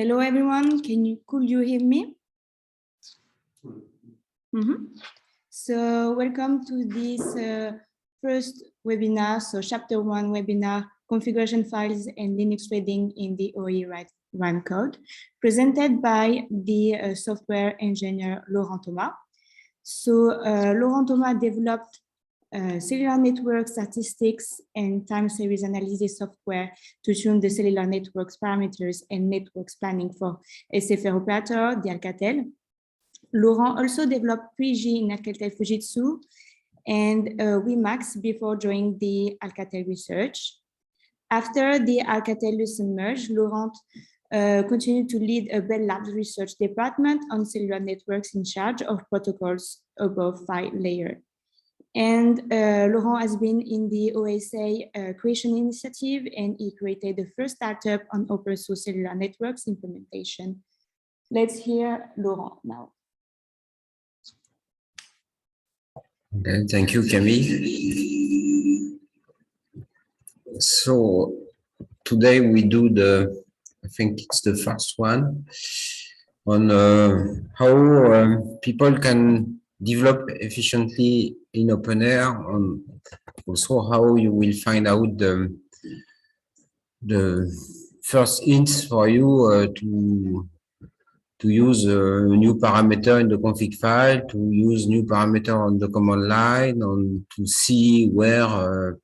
Hello everyone, could you hear me? So welcome to this first webinar, so chapter 1 webinar, configuration files and Linux reading in the OE run code, presented by the software engineer Laurent Thomas. So Laurent Thomas developed cellular network statistics and time series analysis software to tune the cellular networks parameters and networks planning for SFR operator, the Alcatel. Laurent also developed 3G in Alcatel Fujitsu and WiMAX before joining the Alcatel research. After the Alcatel-Lucent merge, Laurent continued to lead a Bell Labs research department on cellular networks in charge of protocols above 5 layers. And Laurent has been in the OSA creation initiative, and he created the first startup on open source cellular networks implementation. Let's hear Laurent now. Okay, thank you, Camille. So today we do I think it's the first one on how people can develop efficiently in OpenAir, and also how you will find out the first hints for you to use a new parameter in the config file, to use new parameter on the command line, and to see where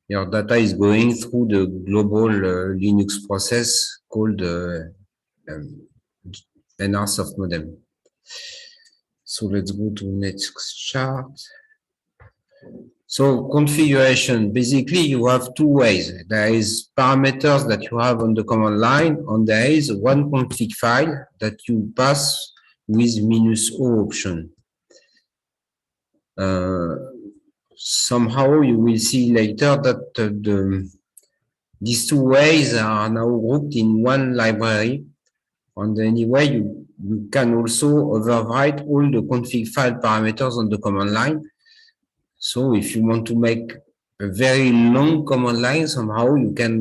your data is going through the global Linux process called NR Softmodem. So let's go to next chart. So configuration, basically you have two ways. There is parameters that you have on the command line, and there is one config file that you pass with -o option. Somehow you will see later that these two ways are now grouped in one library, and anyway you can also overwrite all the config file parameters on the command line. So if you want to make a very long command line, somehow you can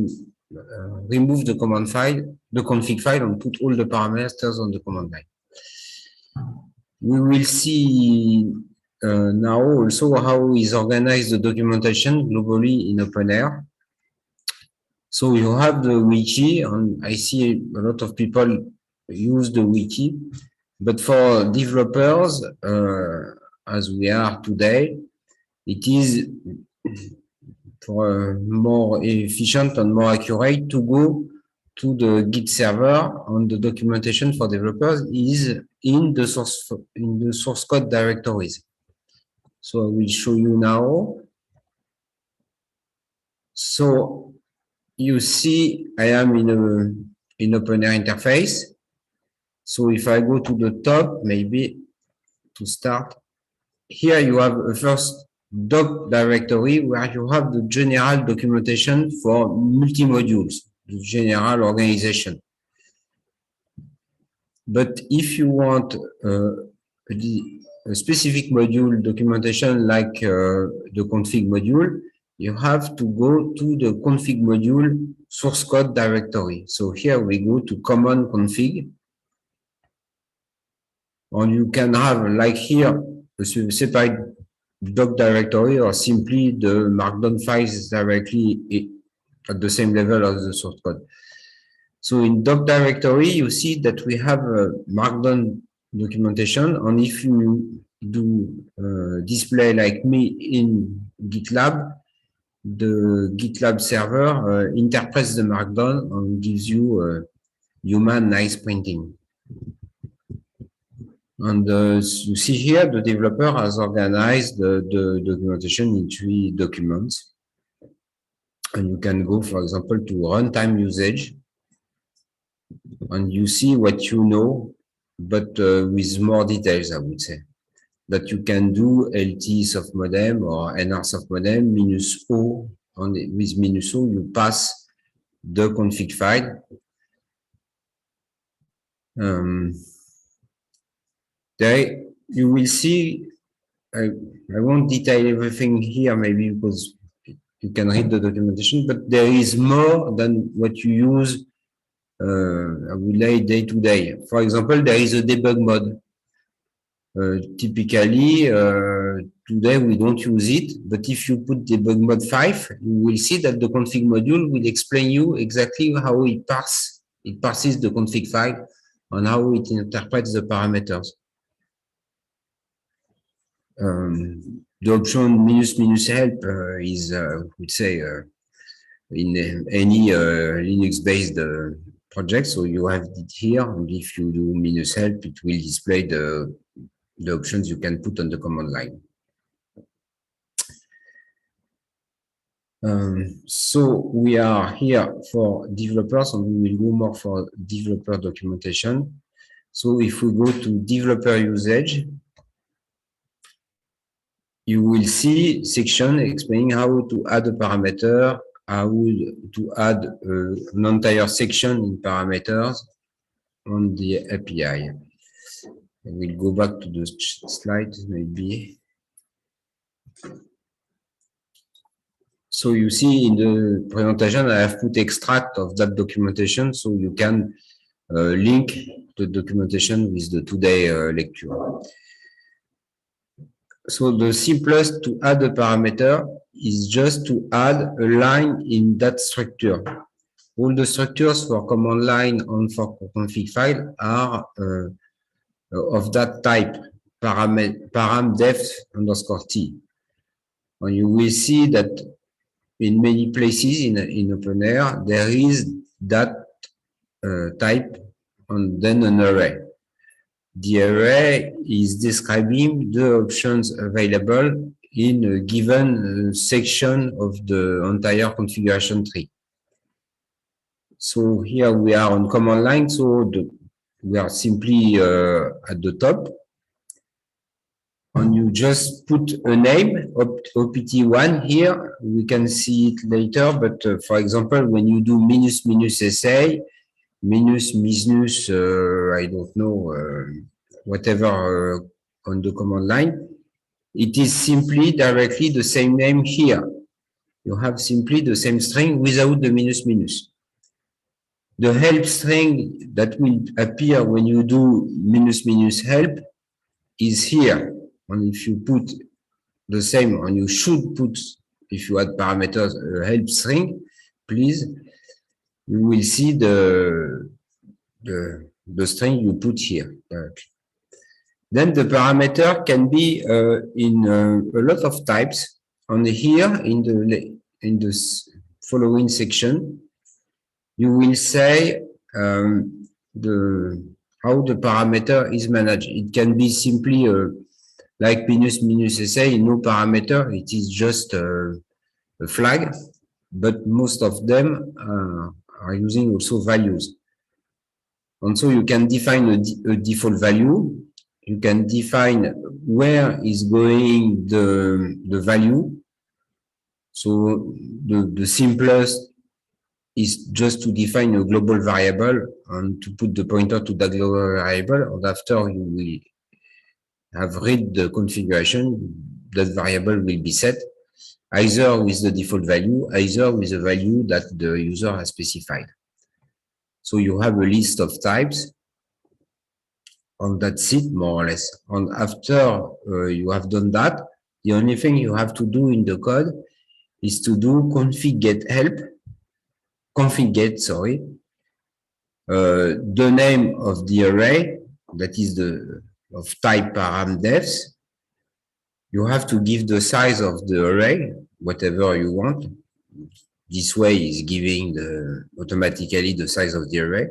remove the command file, the config file, and put all the parameters on the command line. We will see now also how is organized the documentation globally in OpenAir. So you have the wiki, and I see a lot of people use the wiki, but for developers, as we are today, it is for more efficient and more accurate to go to the Git server, and the documentation for developers is in the source code directories. So I will show you now. So you see I am in OpenAir interface. So if I go to the top, maybe to start, here you have a first doc directory where you have the general documentation for multi-modules, the general organization. But if you want a specific module documentation like the config module, you have to go to the config module source code directory. So here we go to common config, and you can have, like here, a separate doc directory, or simply the markdown files directly at the same level as the source code. So in doc directory, you see that we have a markdown documentation, and if you do display like me in GitLab, the GitLab server interprets the markdown and gives you human nice printing. And you see here, the developer has organized the documentation in 3 documents. And you can go, for example, to runtime usage, and you see what you know, but with more details, I would say. That you can do LT softmodem or NR softmodem -o, and with -o you pass the config file. There you will see, I won't detail everything here, maybe because you can read the documentation, but there is more than what you use I will lay day to day. For example, there is a debug mode. Typically, today we don't use it, but if you put debug mode 5, you will see that the config module will explain you exactly how it passes the config file and how it interprets the parameters. The option -help is, would say, in any Linux-based project. So you have it here, and if you do -help, it will display the options you can put on the command line. So we are here for developers, and we will go more for developer documentation. So if we go to developer usage, you will see section explaining how to add a parameter, how to add an entire section in parameters on the API. I will go back to the slide maybe. So you see in the presentation, I have put extract of that documentation, so you can link the documentation with the today lecture. So the simplest to add a parameter is just to add a line in that structure. All the structures for command line and for config file are of that type, param_def_t. And you will see that in many places in OpenAIRE, there is that type and then an array. The array is describing the options available in a given section of the entire configuration tree. So here we are on command line, so we are simply at the top. And you just put a name, OPT1 here. We can see it later, but for example, when you do -sa, I don't know, whatever on the command line, it is simply directly the same name here. You have simply the same string without the --. The help string that will appear when you do -help is here. And if you put the same, and you should put, if you add parameters, a help string, please, you will see the string you put here. Then the parameter can be in a lot of types. And here in the following section, you will say how the parameter is managed. It can be simply like -sa, no parameter. It is just a flag, but most of them are using also values. And so you can define a default value. You can define where is going the value. So the simplest is just to define a global variable and to put the pointer to that global variable. And after you will have read the configuration, that variable will be set either with the default value, either with the value that the user has specified. So you have a list of types, and that's it, more or less. And after you have done that, the only thing you have to do in the code is to do config get, the name of the array, that is of type param_defs. You have to give the size of the array, whatever you want. This way is giving automatically the size of the array.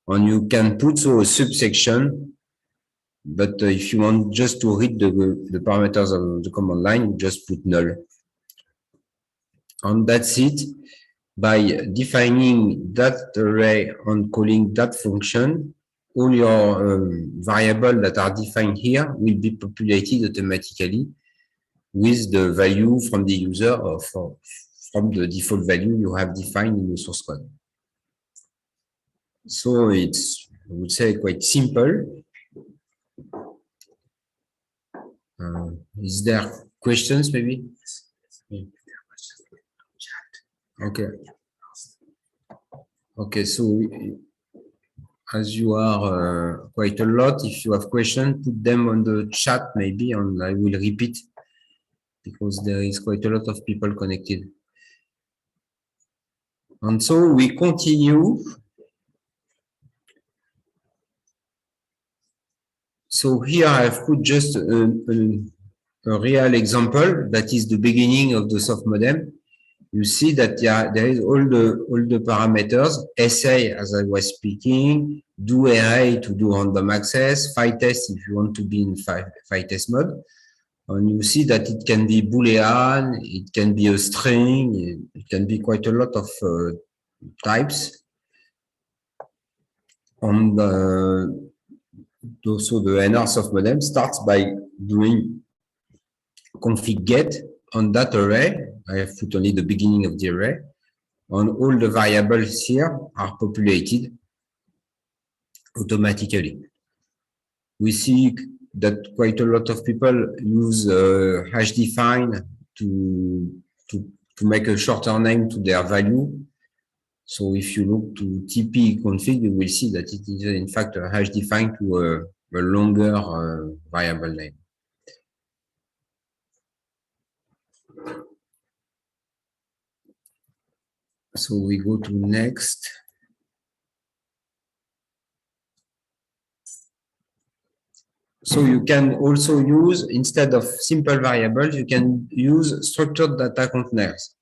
And you can put so a subsection, but if you want just to read the parameters of the command line, you just put null. And that's it. By defining that array and calling that function, all your variables that are defined here will be populated automatically with the value from the user or from the default value you have defined in the source code. So it's, I would say, quite simple. Is there questions maybe? Okay. Okay, so as you are quite a lot, if you have questions, put them on the chat maybe, and I will repeat because there is quite a lot of people connected. And so we continue. So here I have put just a real example that is the beginning of the soft modem. You see that there is all the parameters, SA as I was speaking, do array to do random access, phi test if you want to be in phi test mode. And you see that it can be Boolean, it can be a string, it can be quite a lot of types. And so the NR soft modem starts by doing config get on that array. I have put only the beginning of the array. And all the variables here are populated automatically. We see that quite a lot of people use hash define to make a shorter name to their value. So if you look to TP config, you will see that it is in fact a hash define to a longer variable name. So we go to next. So you can also use, instead of simple variables, you can use structured data containers.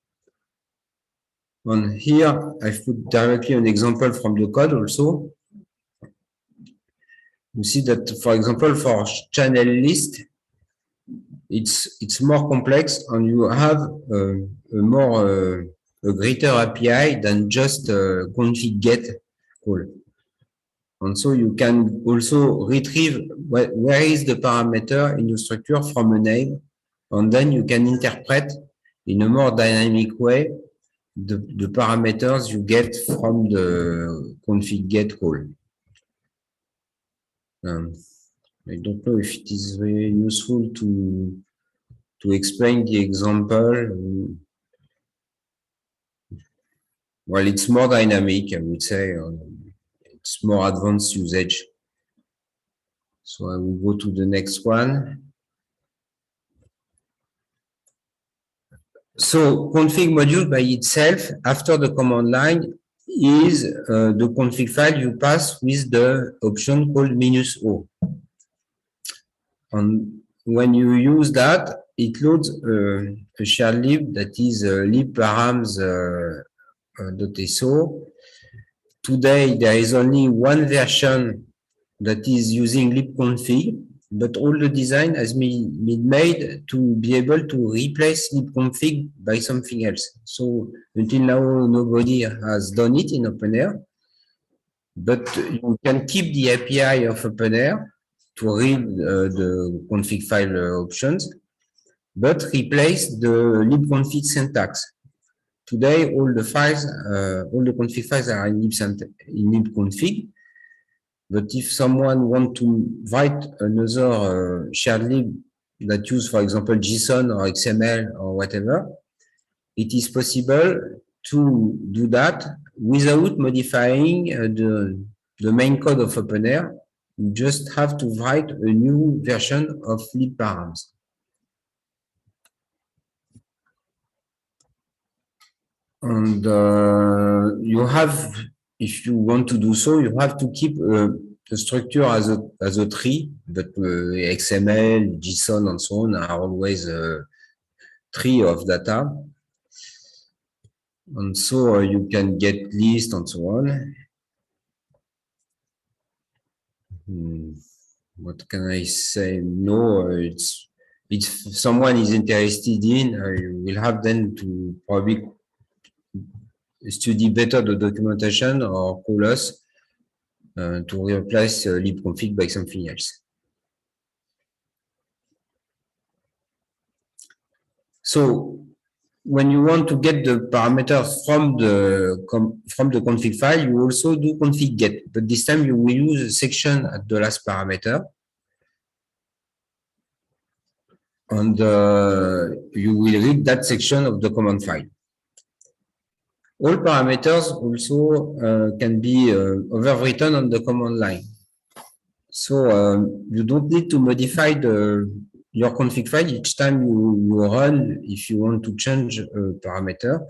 And here I've put directly an example from the code also. You see that, for example, for channel list, it's more complex and you have a greater API than just config get call. And so you can also retrieve where is the parameter in your structure from a name, and then you can interpret in a more dynamic way the parameters you get from the config get call. I don't know if it is very useful to explain the example. Well, it's more dynamic, I would say. It's more advanced usage. So I will go to the next one. So config module by itself, after the command line, is the config file you pass with the option called -o. And when you use that, it loads a shared lib that is libparams.so. Today, there is only one version that is using libconfig, but all the design has been made to be able to replace libconfig by something else. So until now, nobody has done it in OpenAir, but you can keep the API of OpenAir to read the config file options, but replace the libconfig syntax. Today, all the config files are in libconfig. But if someone wants to write another shared lib that use, for example, JSON or XML or whatever, it is possible to do that without modifying the main code of OpenAir. You just have to write a new version of libparams. And you have, if you want to do so, you have to keep the structure as a tree, but XML, JSON, and so on are always a tree of data. And so you can get list and so on. What can I say? No, it's if someone is interested in, you will have then to probably study better the documentation or call us to replace libconfig by something else. So when you want to get the parameters from the config file, you also do config get, but this time you will use a section at the last parameter, and you will read that section of the command file. all parameters also can be overwritten on the command line. So you don't need to modify your config file each time you run if you want to change a parameter.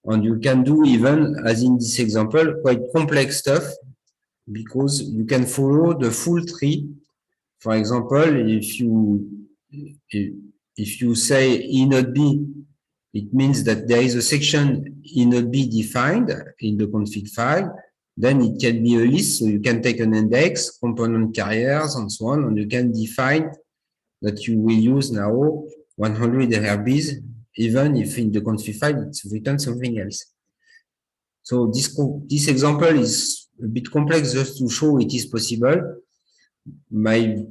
And you can do even, as in this example, quite complex stuff because you can follow the full tree. For example, if you say inode B, it means that there is a section inode B defined in the config file. Then it can be a list, so you can take an index, component carriers, and so on, and you can define that you will use now 100 RBs, even if in the config file it's written something else. So this example is a bit complex just to show it is possible. My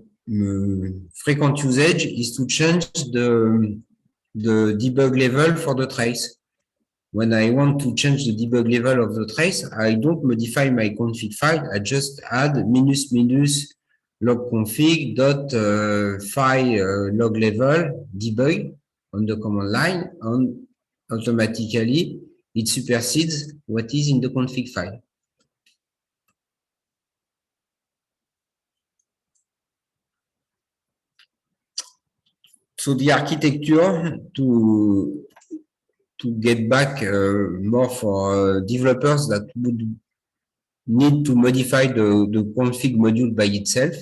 frequent usage is to change the debug level for the trace. When I want to change the debug level of the trace, I don't modify my config file. I just add -- log config dot file log level debug on the command line, and automatically it supersedes what is in the config file. So the architecture to get back more for developers that would need to modify the config module by itself.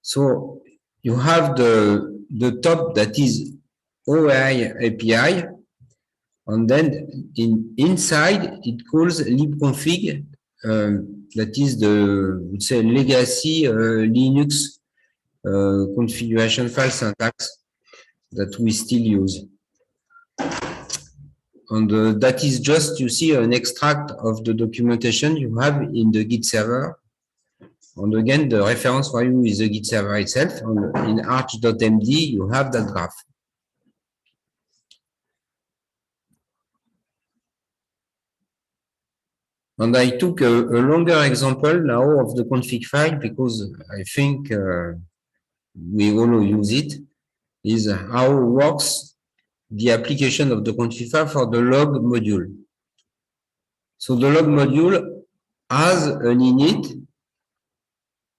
So you have the top that is OAI API, and then inside it calls libconfig, that is would say legacy Linux configuration file syntax that we still use. And that is just, you see, an extract of the documentation you have in the Git server. And again, the reference for you is the Git server itself. And in arch.md, you have that graph. And I took a longer example now of the config file because I think we all use it, is how works the application of the config file for the log module. So the log module has an init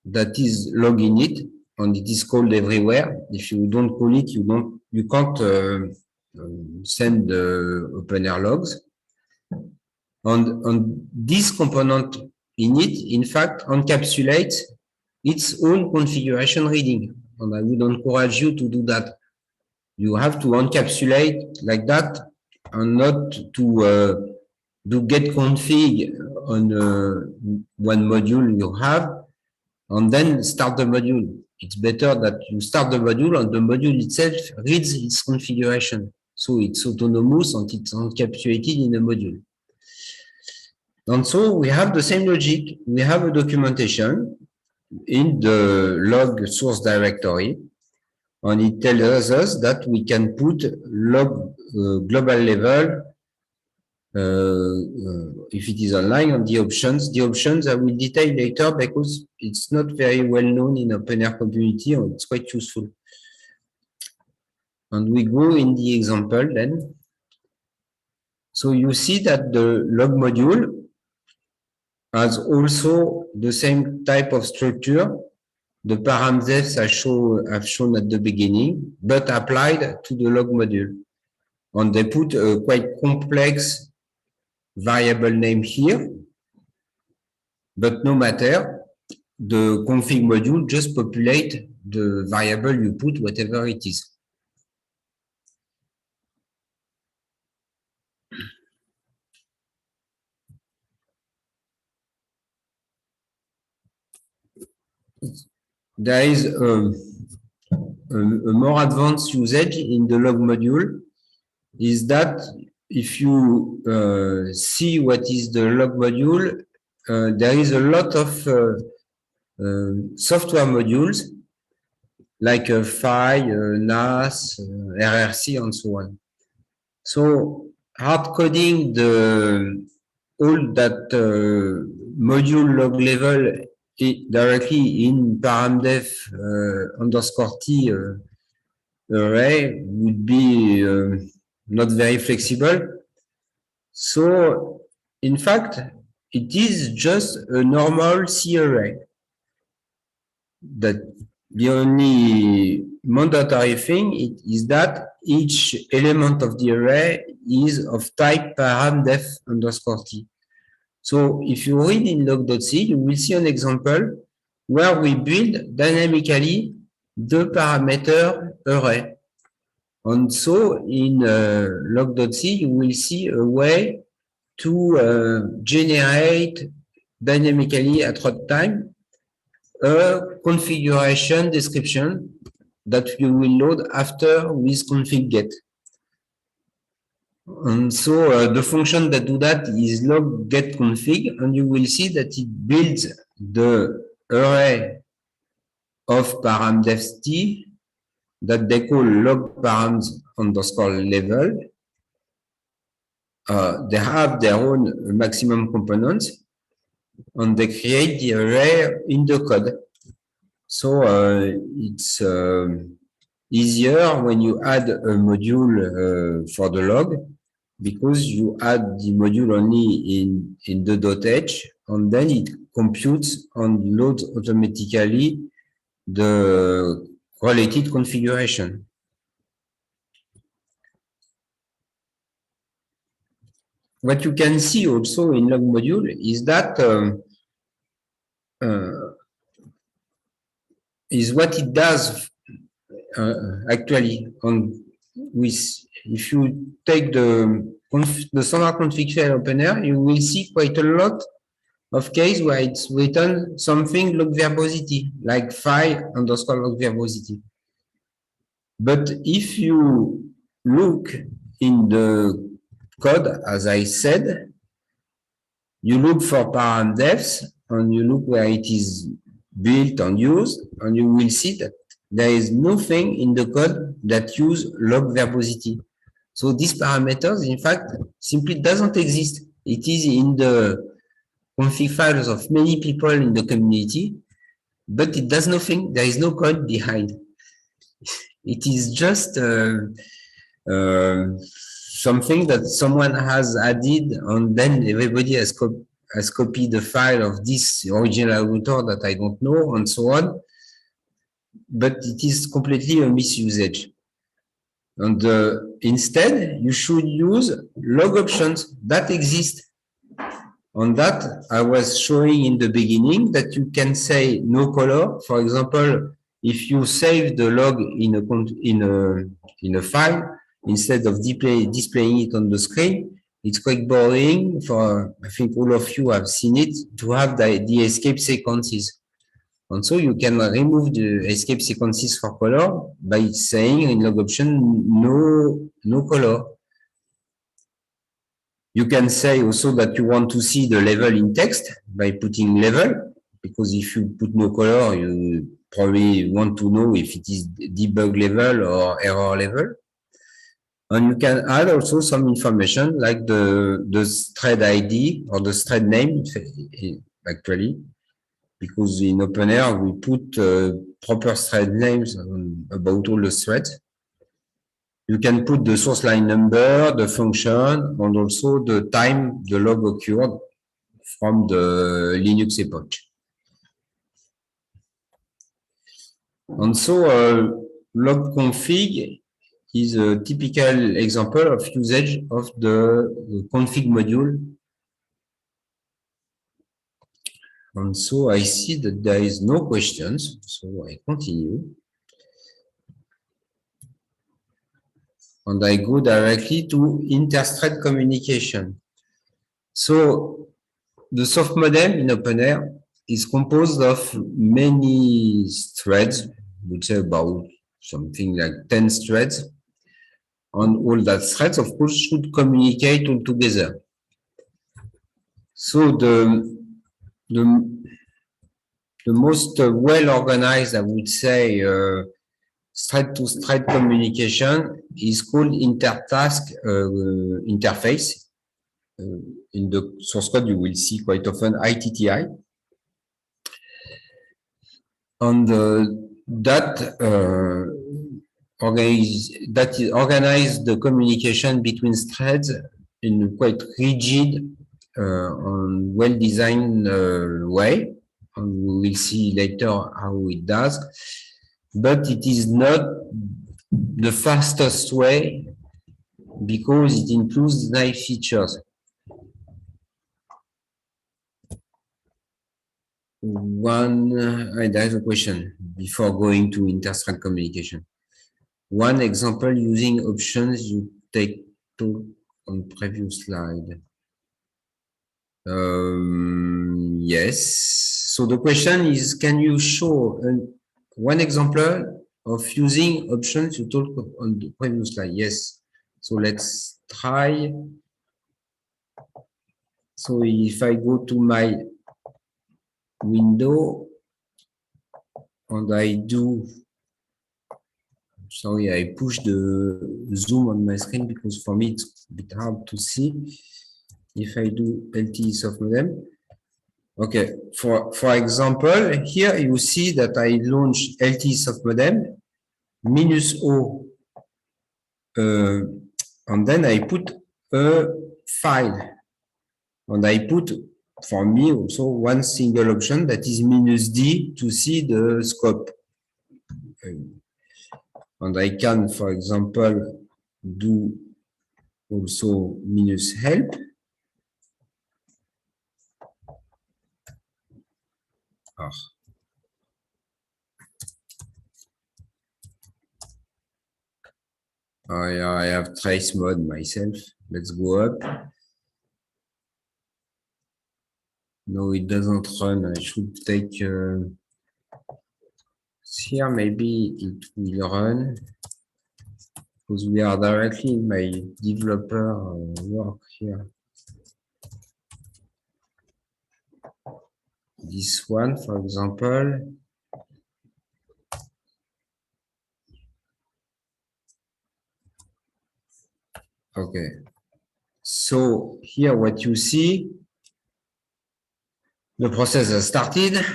that is log init, and it is called everywhere. If you don't call it, you can't send OpenAir logs. And this component init, in fact, encapsulates its own configuration reading. And I would encourage you to do that. You have to encapsulate like that, and not to do get config on one module you have, and then start the module. It's better that you start the module and the module itself reads its configuration. So it's autonomous and it's encapsulated in a module. And so we have the same logic. We have a documentation in the log source directory, and it tells us that we can put log global level if it is online, on the options. The options I will detail later because it's not very well known in OpenAir community, and it's quite useful. And we go in the example then. So you see that the log module has also the same type of structure. The paramdefs I've shown at the beginning, but applied to the log module. And they put a quite complex variable name here, but no matter, the config module just populate the variable you put, whatever it is. There is a more advanced usage in the log module, is that if you see what is the log module, there is a lot of software modules like PHY, NAS, RRC, and so on. So hard coding all that module log level directly in paramdef _t array would be not very flexible. So, in fact, it is just a normal C array. That the only mandatory thing is that each element of the array is of type param_def_t. So if you read in log.c, you will see an example where we build dynamically the parameter array. And so in log.c, you will see a way to generate dynamically at runtime a configuration description that you will load after with config get. And so the function that do that is log get config, and you will see that it builds the array of param_def_t that they call log params_level. They have their own maximum components, and they create the array in the code. So it's easier when you add a module for the log, because you add the module only in the .h, and then it computes and loads automatically the related configuration. What you can see also in log module is that is what it does actually. If you take the standard config file opener, you will see quite a lot of case where it's written something log verbosity, like file_log verbosity. But if you look in the code, as I said, you look for param_defs and you look where it is built and used, and you will see that there is nothing in the code that use log verbosity. So these parameters, in fact, simply doesn't exist. It is in the config files of many people in the community, but it does nothing. There is no code behind. It is just something that someone has added, and then everybody has copied the file of this original author that I don't know, and so on. But it is completely a misusage. And instead, you should use log options that exist. On that, I was showing in the beginning that you can say no color. For example, if you save the log in a file, instead of displaying it on the screen, it's quite boring for, I think all of you have seen it, to have the escape sequences. And so you can remove the escape sequences for color by saying in log option, no color. You can say also that you want to see the level in text by putting level, because if you put no color, you probably want to know if it is debug level or error level. And you can add also some information like the thread ID or the thread name, actually, because in OpenAir we put proper thread names about all the threads. You can put the source line number, the function, and also the time the log occurred from the Linux epoch. And so log config is a typical example of usage of the config module. And so I see that there is no questions, so I continue. And I go directly to inter-thread communication. So the soft modem in OpenAir is composed of many threads, which are about something like 10 threads. And all that threads, of course, should communicate all together. So the most well-organized, I would say, thread-to-thread communication is called intertask interface. In the source code, you will see quite often ITTI. And that organize the communication between threads in a quite rigid and well-designed way, and we will see later how it does, but it is not the fastest way because it includes nice features. There's a question before going to interstrand communication. One example using options you take to on previous slide. Yes. So the question is, can you show one example of using options you told on the previous slide? Yes. So let's try. So if I go to my window and I do, sorry, I push the zoom on my screen because for me it's a bit hard to see. If I do LTE soft modem, okay, for example, here you see that I launch LTE soft modem -O, and then I put a file, and I put for me also one single option that is -D to see the scope, and I can, for example, do also -help. I have trace mode myself. Let's go up. No, it doesn't run. I should take here. Maybe it will run because we are directly in my developer work here. This one, for example. Okay. So here what you see, the process has started.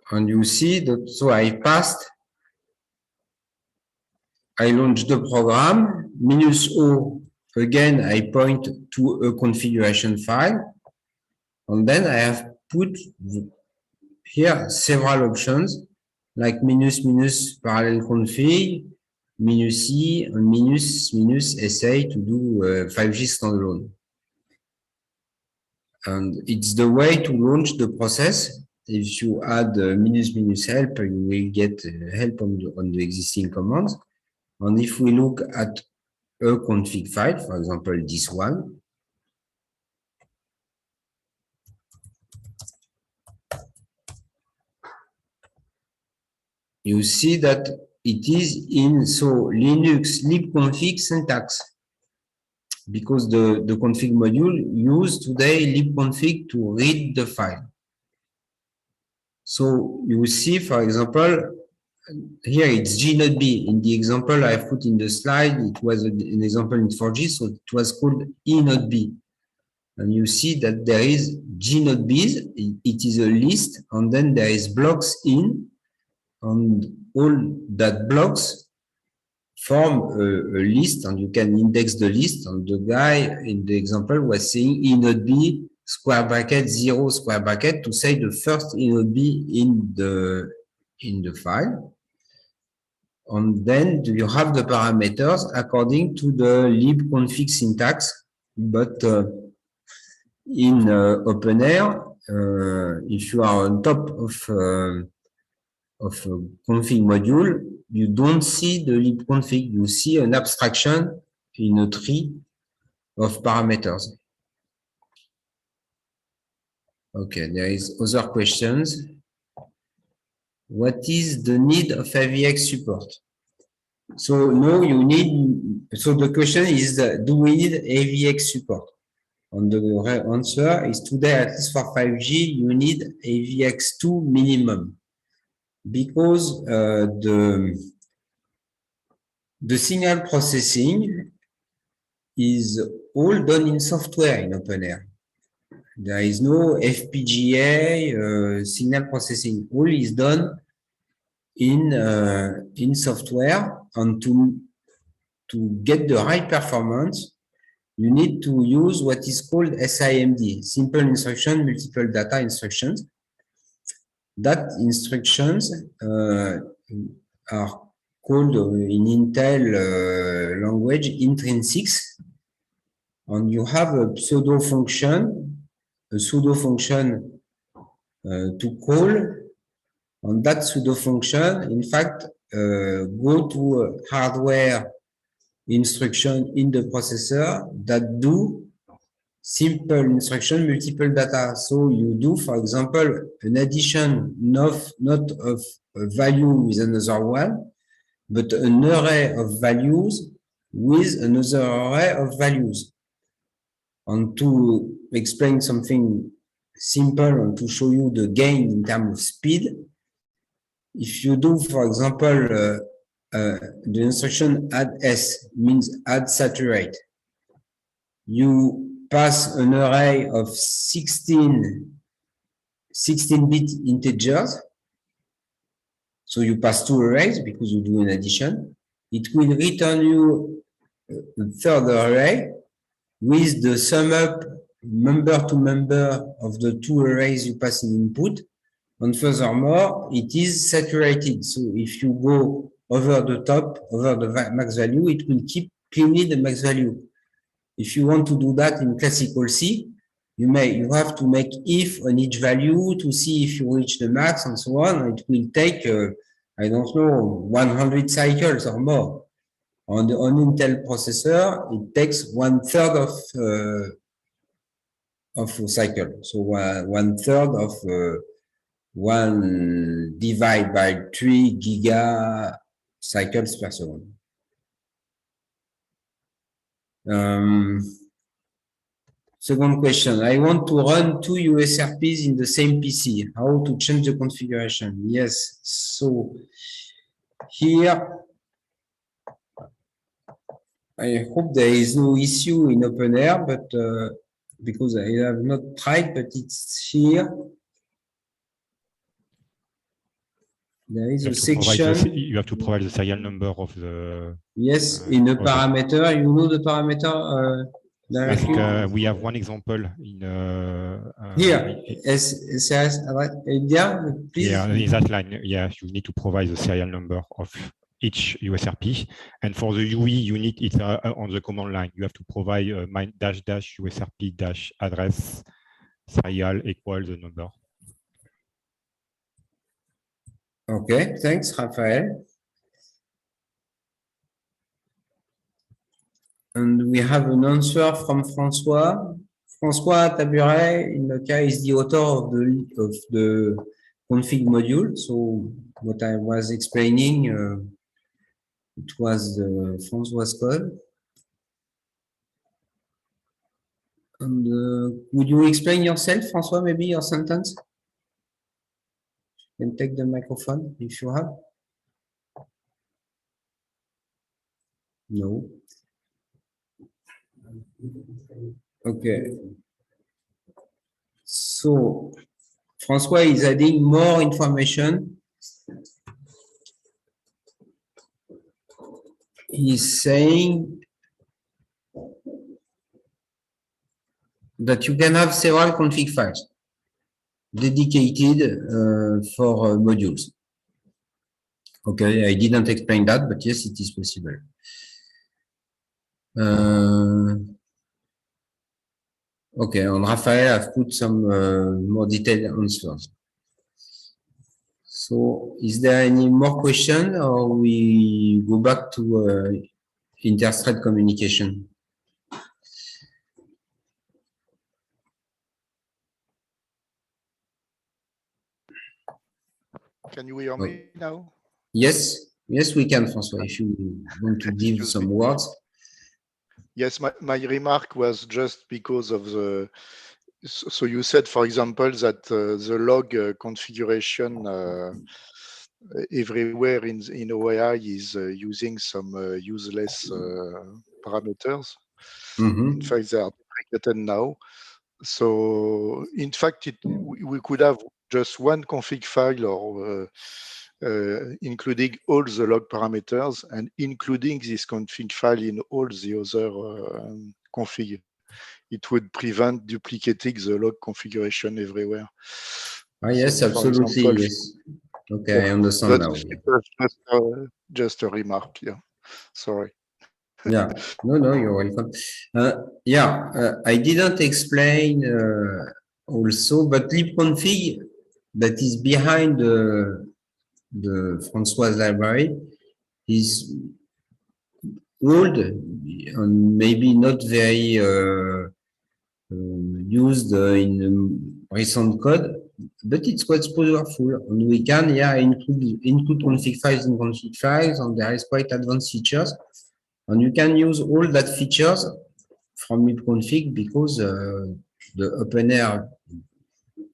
And you see that, so I passed, I launched the program, -O, again, I point to a configuration file, and then I have put here several options, like -- parallel config, -C, and -SA to do 5G standalone. And it's the way to launch the process. If you add -help, you will get help on the existing commands. And if we look at a config file, for example, this one, you see that it is in Linux libconfig syntax, because the config module used today libconfig to read the file. So you see, for example, here it's G-Node-B. In the example I put in the slide, it was an example in 4G, so it was called E-Node-B. And you see that there is G-Node-Bs, it is a list, and then there is blocks in, and all that blocks form a list, and you can index the list. And the guy in the example was saying E-Node-B square bracket 0 square bracket to say the first E-Node-B in the file. And then you have the parameters according to the libconfig syntax, but in OpenAir, if you are on top of a config module, you don't see the libconfig. You see an abstraction in a tree of parameters. Okay, there is other questions. What is the need of AVX support? So now you need, so the question is, do we need AVX support? And the answer is today, at least for 5G, you need AVX2 minimum, because the signal processing is all done in software in OpenAir. There is no FPGA signal processing. All is done in software, and to get the right performance, you need to use what is called SIMD, simple instruction, multiple data instructions. That instructions are called in Intel language intrinsics, and you have a pseudo function to call, and that pseudo function, in fact, go to a hardware instruction in the processor that do simple instruction, multiple data. So you do, for example, an addition not of a value with another one, but an array of values with another array of values. And to explain something simple and to show you the gain in terms of speed, if you do, for example, the instruction add S means add saturate, you pass an array of 16-bit integers. So you pass two arrays because you do an addition. It will return you a third array with the sum up member to member of the two arrays you pass in input. And furthermore, it is saturated. So if you go over the top, over the max value, it will keep cleanly the max value. If you want to do that in classical C, you have to make if on each value to see if you reach the max and so on. It will take, I don't know, 100 cycles or more. On Intel processor, it takes 1/3 of a cycle. So 1/3 of 1 divided by 3 giga cycles per second. Second question, I want to run two USRPs in the same PC. How to change the configuration? Yes, so here, I hope there is no issue in OpenAir, but because I have not tried, but it's here. There is a section. You have to provide the serial number of the. Yes, in a parameter. You know the parameter. I think we have one example in here. SRS, please. Yeah, in that line, yeah, you need to provide the serial number of each USRP, and for the UE, you need it on the command line. You have to provide -- USRP address serial equal the number. Okay, thanks, Raphaël. And we have an answer from François. François Taburet, in the case, is the author of the config module. So what I was explaining, it was François' code. And would you explain yourself, François, maybe your sentence? You can take the microphone if you have. No. Okay. So François is adding more information. He's saying that you can have several config files dedicated for modules. Okay, I didn't explain that, but yes, it is possible. Okay, and Raphael, I've put some more detailed answers. So, is there any more question, or we go back to inter-thread communication? Can you hear me now? Yes, yes, we can, François, if you want to give some words. Yes, my remark was just because of the, so you said, for example, that the log configuration everywhere in OAI is using some useless parameters. In fact, they are deprecated now. So in fact, we could have just one config file or including all the log parameters and including this config file in all the other config. It would prevent duplicating the log configuration everywhere. Yes, So, for absolutely. example, Yes. Okay, I understand now. it was just a remark. Yeah, sorry. Yeah, no, you're welcome. I didn't explain also, but libconfig that is behind the Françoise library is old and maybe not very used in recent code, but it's quite powerful. And we can, include config files in config files, and there is quite advanced features. And you can use all that features from libconfig because the OpenAir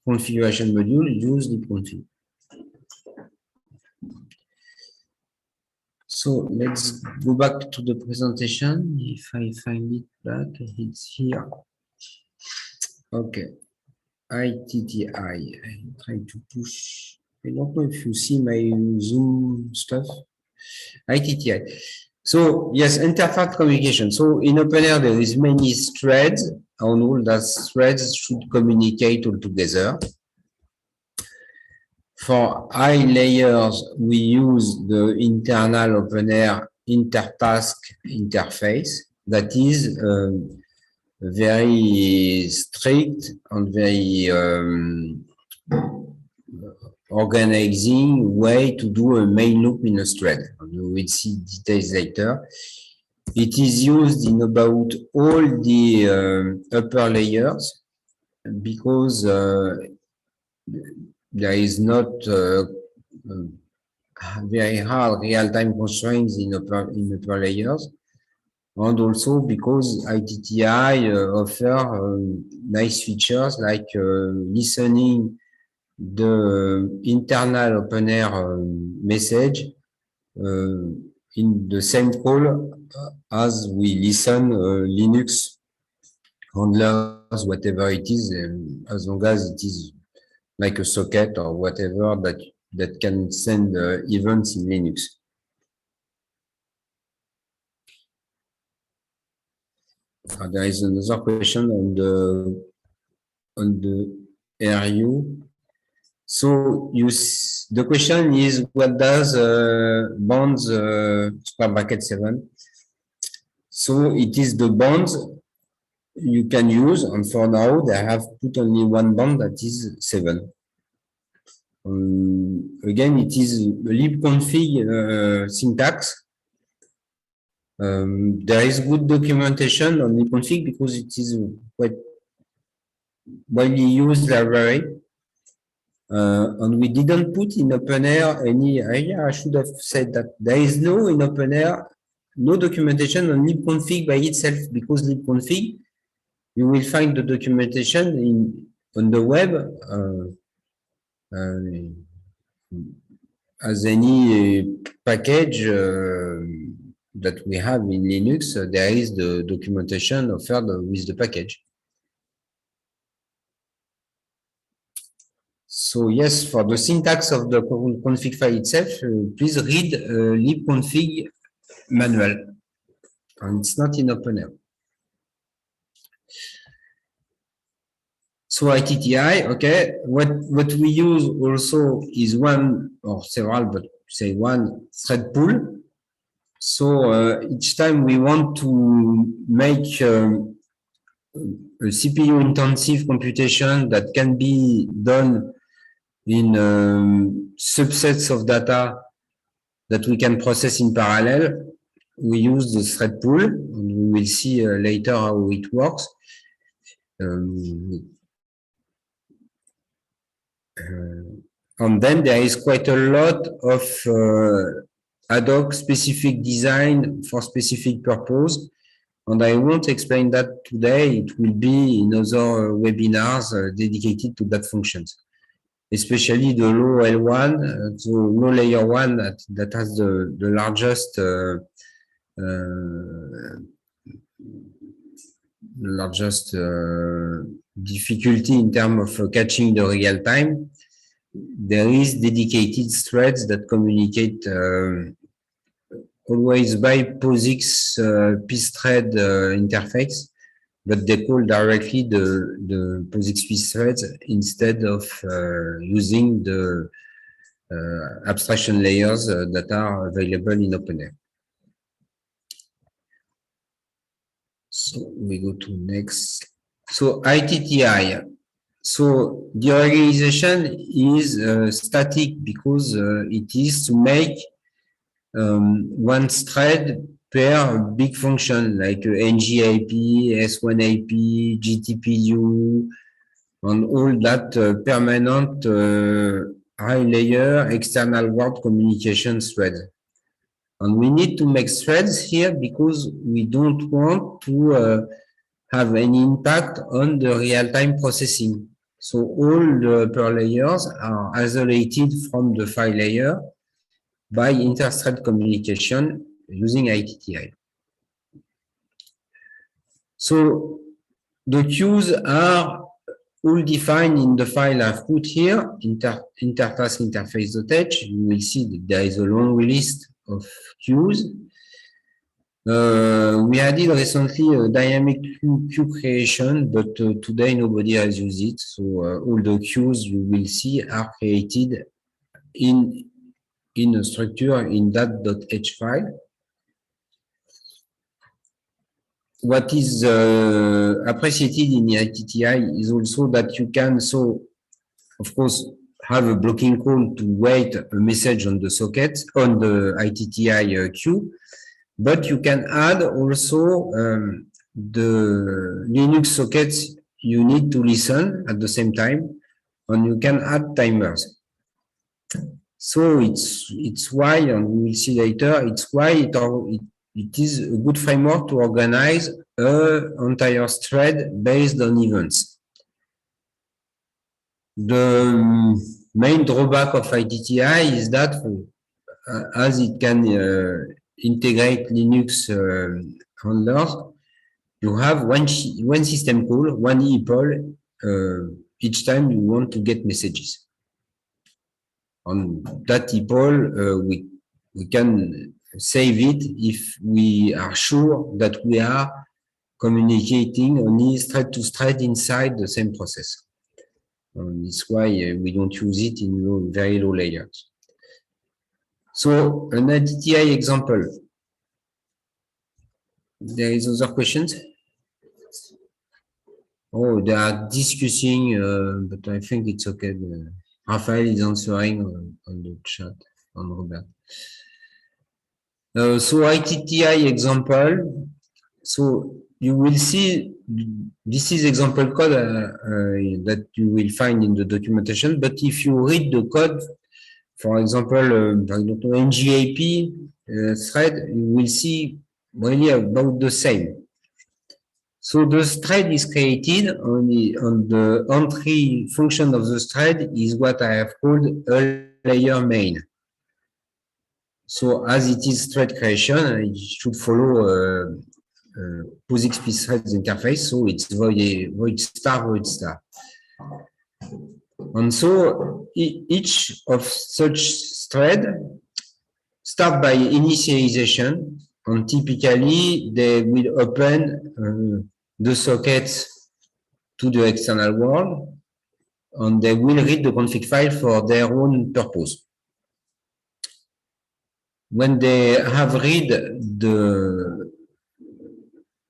configuration module use libconfig. So let's go back to the presentation. If I find it back, it's here. Okay. ITTI. I'm trying to push. I don't know if you see my Zoom stuff. ITTI. So yes, interface communication. So in OpenAir, there is many threads, and all those threads should communicate all together. For high layers, we use the internal OpenAir intertask interface that is very strict and very organizing way to do a main loop in a thread. You will see details later. It is used in about all the upper layers because there is not very hard real-time constraints in upper layers. And also because ITTI offer nice features like listening the internal OpenAir message in the same call as we listen Linux handlers, whatever it is, as long as it is like a socket or whatever that can send events in Linux. There is another question on the RU. So the question is, what does bonds square bracket 7? So it is the bonds you can use, and for now they have put only one bond that is 7. Again, it is libconfig syntax. There is good documentation on libconfig because it is quite widely used library. And we didn't put in OpenAir any, I should have said that there is no in OpenAir, no documentation on libconfig by itself, because libconfig, you will find the documentation on the web as any package that we have in Linux, there is the documentation offered with the package. So yes, for the syntax of the config file itself, please read libconfig manual. And it's not in OpenAir. So ITTI, okay. What we use also is one or several, but say one thread pool. So each time we want to make a CPU intensive computation that can be done in subsets of data that we can process in parallel, we use the thread pool, and we will see later how it works. And then there is quite a lot of ad hoc specific design for specific purpose. And I won't explain that today. It will be in other webinars dedicated to that functions, especially the low L1, the low layer one that has the largest difficulty in terms of catching the real time. there is dedicated threads that communicate always by POSIX peace thread interface, but they call directly the POSIX peace threads instead of using the abstraction layers that are available in OpenAir. So we go to next. So ITTI. So the organization is static because it is to make one thread per big function like NGIP, S1AP, GTPU, and all that permanent high layer external world communication thread. And we need to make threads here because we don't want to have any impact on the real-time processing. So all the per layers are isolated from the file layer by inter-thread communication using ITTI. So the queues are all defined in the file I've put here, intertask interface.h. You will see that there is a long list of queues. We added recently a dynamic queue creation, but today nobody has used it. So all the queues you will see are created in a structure in that.h file. What is appreciated in the ITTI is also that you can, of course, have a blocking call to wait a message on the socket, on the ITTI queue, but you can add also the Linux sockets you need to listen at the same time, and you can add timers. So it's why, and we will see later, it's why it is a good framework to organize an entire thread based on events. The main drawback of ITTI is that as it can integrate Linux handlers, you have one system call, one EPOL each time you want to get messages. On that EPOL, we can save it if we are sure that we are communicating only thread to thread inside the same process. That's why we don't use it in very low layers. So an ITTI example. There is other questions? Oh, they are discussing, but I think it's okay. Raphael is answering on the chat on Robert. So ITTI example. So you will see this is example code that you will find in the documentation. But if you read the code, for example, I don't know, NGAP thread, you will see really about the same. So the thread is created on the entry function of the thread is what I have called a layer main. So as it is thread creation, it should follow POSIX peace threads interface. So it's void star. And so each of such thread start by initialization, and typically they will open the sockets to the external world, and they will read the config file for their own purpose. When they have read the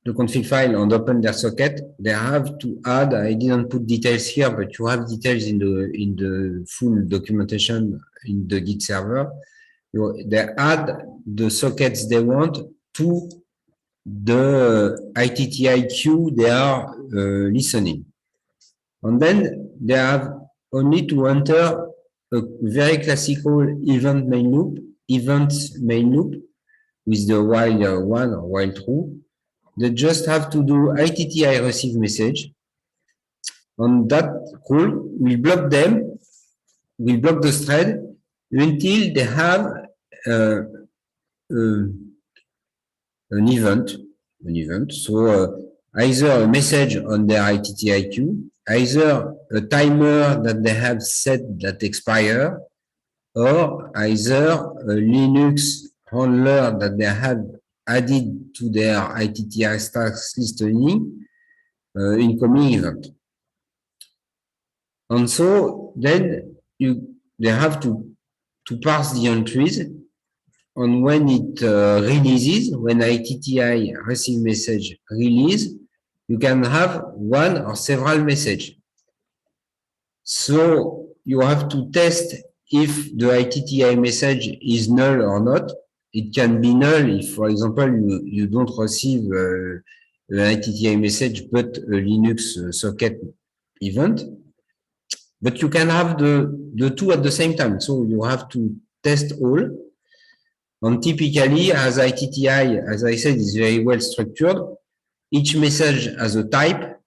config file and open their socket, they have to add, I didn't put details here, but you have details in the full documentation in the Git server. They add the sockets they want to the ITTI queue they are listening. And then they have only to enter a very classical event main loop with the while one or while true. They just have to do ITTI receive message. On that call, we block them, we block the thread until they have an event. So either a message on their ITTI queue either a timer that they have set that expire, or either a Linux handler that they have added to their ITTI stacks listening incoming event. And so then they have to parse the entries, and when it releases, when ITTI receive message release, you can have one or several message. So you have to test if the ITTI message is null or not. It can be null if, for example, you don't receive an ITTI message but a Linux socket event. But you can have the two at the same time. So you have to test all. And typically, as ITTI, as I said, is very well structured, each message has a type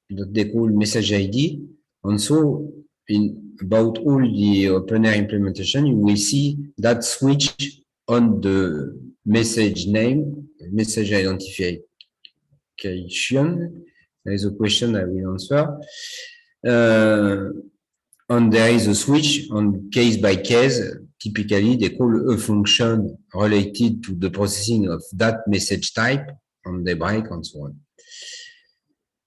that they call message ID. And so in about all the OpenAir implementation, you will see that switch on the message name, message identification. There is a question I will answer. And there is a switch on case by case. Typically, they call a function related to the processing of that message type, and they break and so on.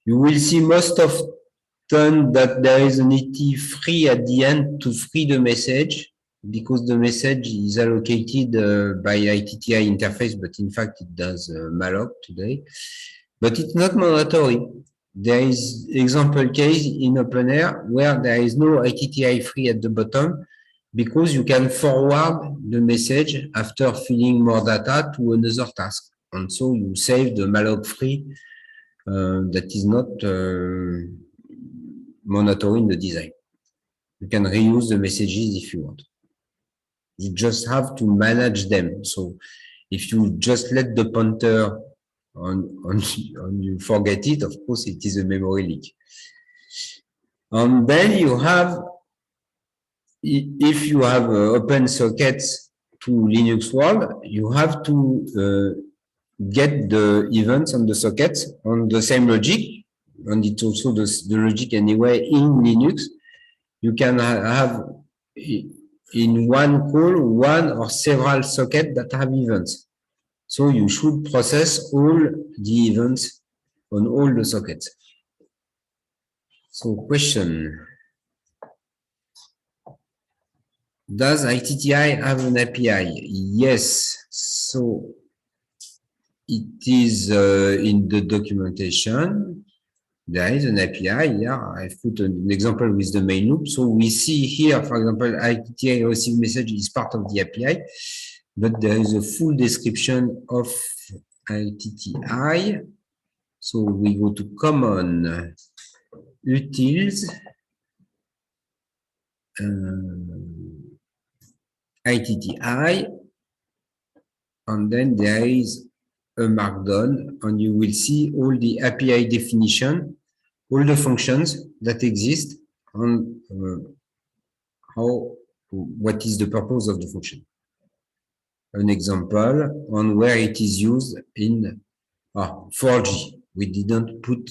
You will see most often that there is an ET free at the end to free the message, because the message is allocated by ITTI interface, but in fact it does malloc today. But it's not mandatory. There is example case in OpenAir where there is no ITTI free at the bottom, because you can forward the message after filling more data to another task. And so you save the malloc free that is not mandatory in the design. You can reuse the messages if you want. You just have to manage them. So if you just let the pointer on you forget it, of course, it is a memory leak. And then you have, if you have open sockets to Linux world, you have to get the events on the sockets on the same logic, and it's also the logic anyway in Linux. You can have in one call one or several sockets that have events. So you should process all the events on all the sockets. So question. Does ITTI have an API? Yes. So it is in the documentation. There is an API. Yeah, I've put an example with the main loop. So we see here, for example, ITTI receive message is part of the API, but there is a full description of ITTI. So we go to common utils, ITTI, and then there is a markdown, and you will see all the API definition, all the functions that exist, and what is the purpose of the function. An example on where it is used in 4G. We didn't put,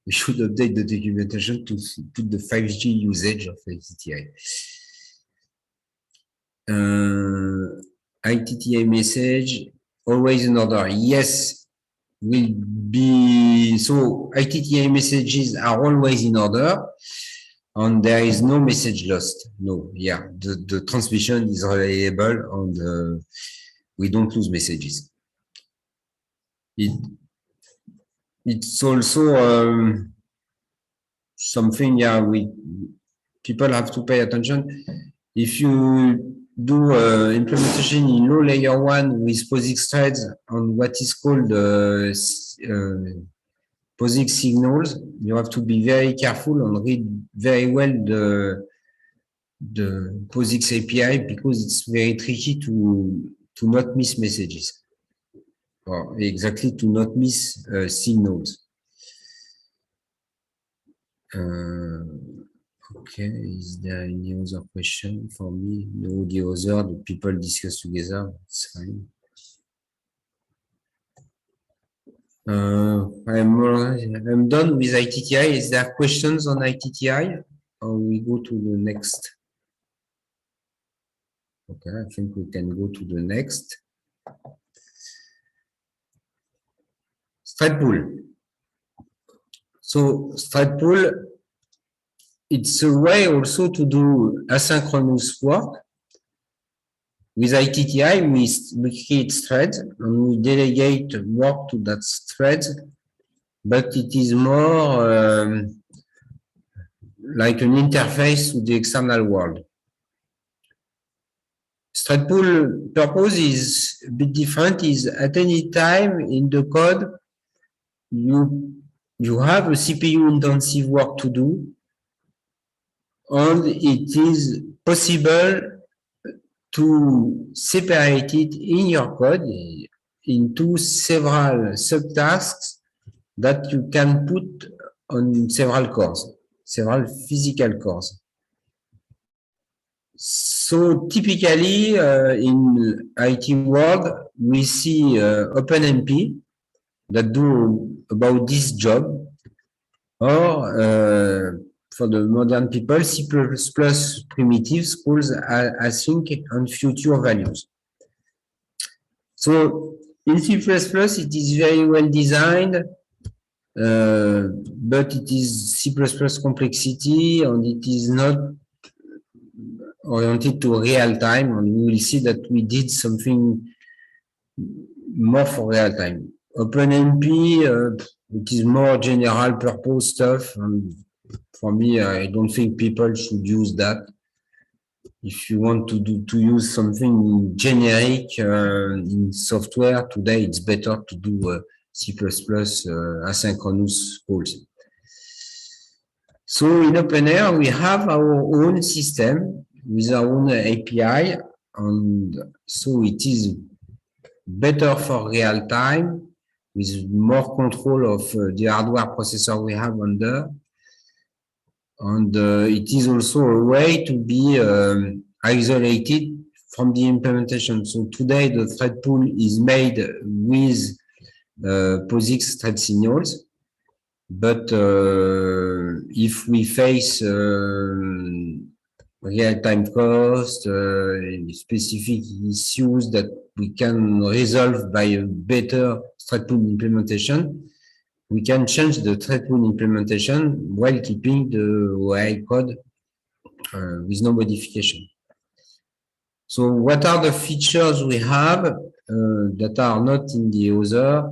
we should update the documentation to put the 5G usage of ITTI. ITTI message, always in order. Yes, will be, so ITTI messages are always in order, and there is no message lost. No, yeah, the transmission is reliable, and we don't lose messages. It's also something, yeah, people have to pay attention. If you do implementation in low layer 1 with POSIX threads on what is called POSIX signals, you have to be very careful and read very well the POSIX API, because it's very tricky to not miss messages, or exactly to not miss signals. Okay, is there any other question for me? No, the other, the people discuss together, it's fine. I'm done with ITTI. Is there questions on ITTI? Or we go to the next? Okay, I think we can go to the next. Thread pool. So thread pool, it's a way also to do asynchronous work. With ITTI, we create threads and we delegate work to that thread, but it is more like an interface to the external world. Thread pool purpose is a bit different. Is at any time in the code, you have a CPU intensive work to do, and it is possible to separate it in your code into several subtasks that you can put on several cores, several physical cores. So typically in IT world, we see OpenMP that do about this job, or for the modern people, C++ primitives calls async and future values. So in C++, it is very well designed, but it is C++ complexity and it is not oriented to real time. And we will see that we did something more for real time. OpenMP, it is more general purpose stuff. And for me, I don't think people should use that. If you want to use something generic in software today, it's better to do C++ asynchronous calls. So in OpenAir, we have our own system with our own API, and so it is better for real time with more control of the hardware processor we have under. And it is also a way to be isolated from the implementation. So today the thread pool is made with POSIX thread signals. But if we face real-time cost, specific issues that we can resolve by a better thread pool implementation, we can change the thread pool implementation while keeping the OI code with no modification. So what are the features we have that are not in the other?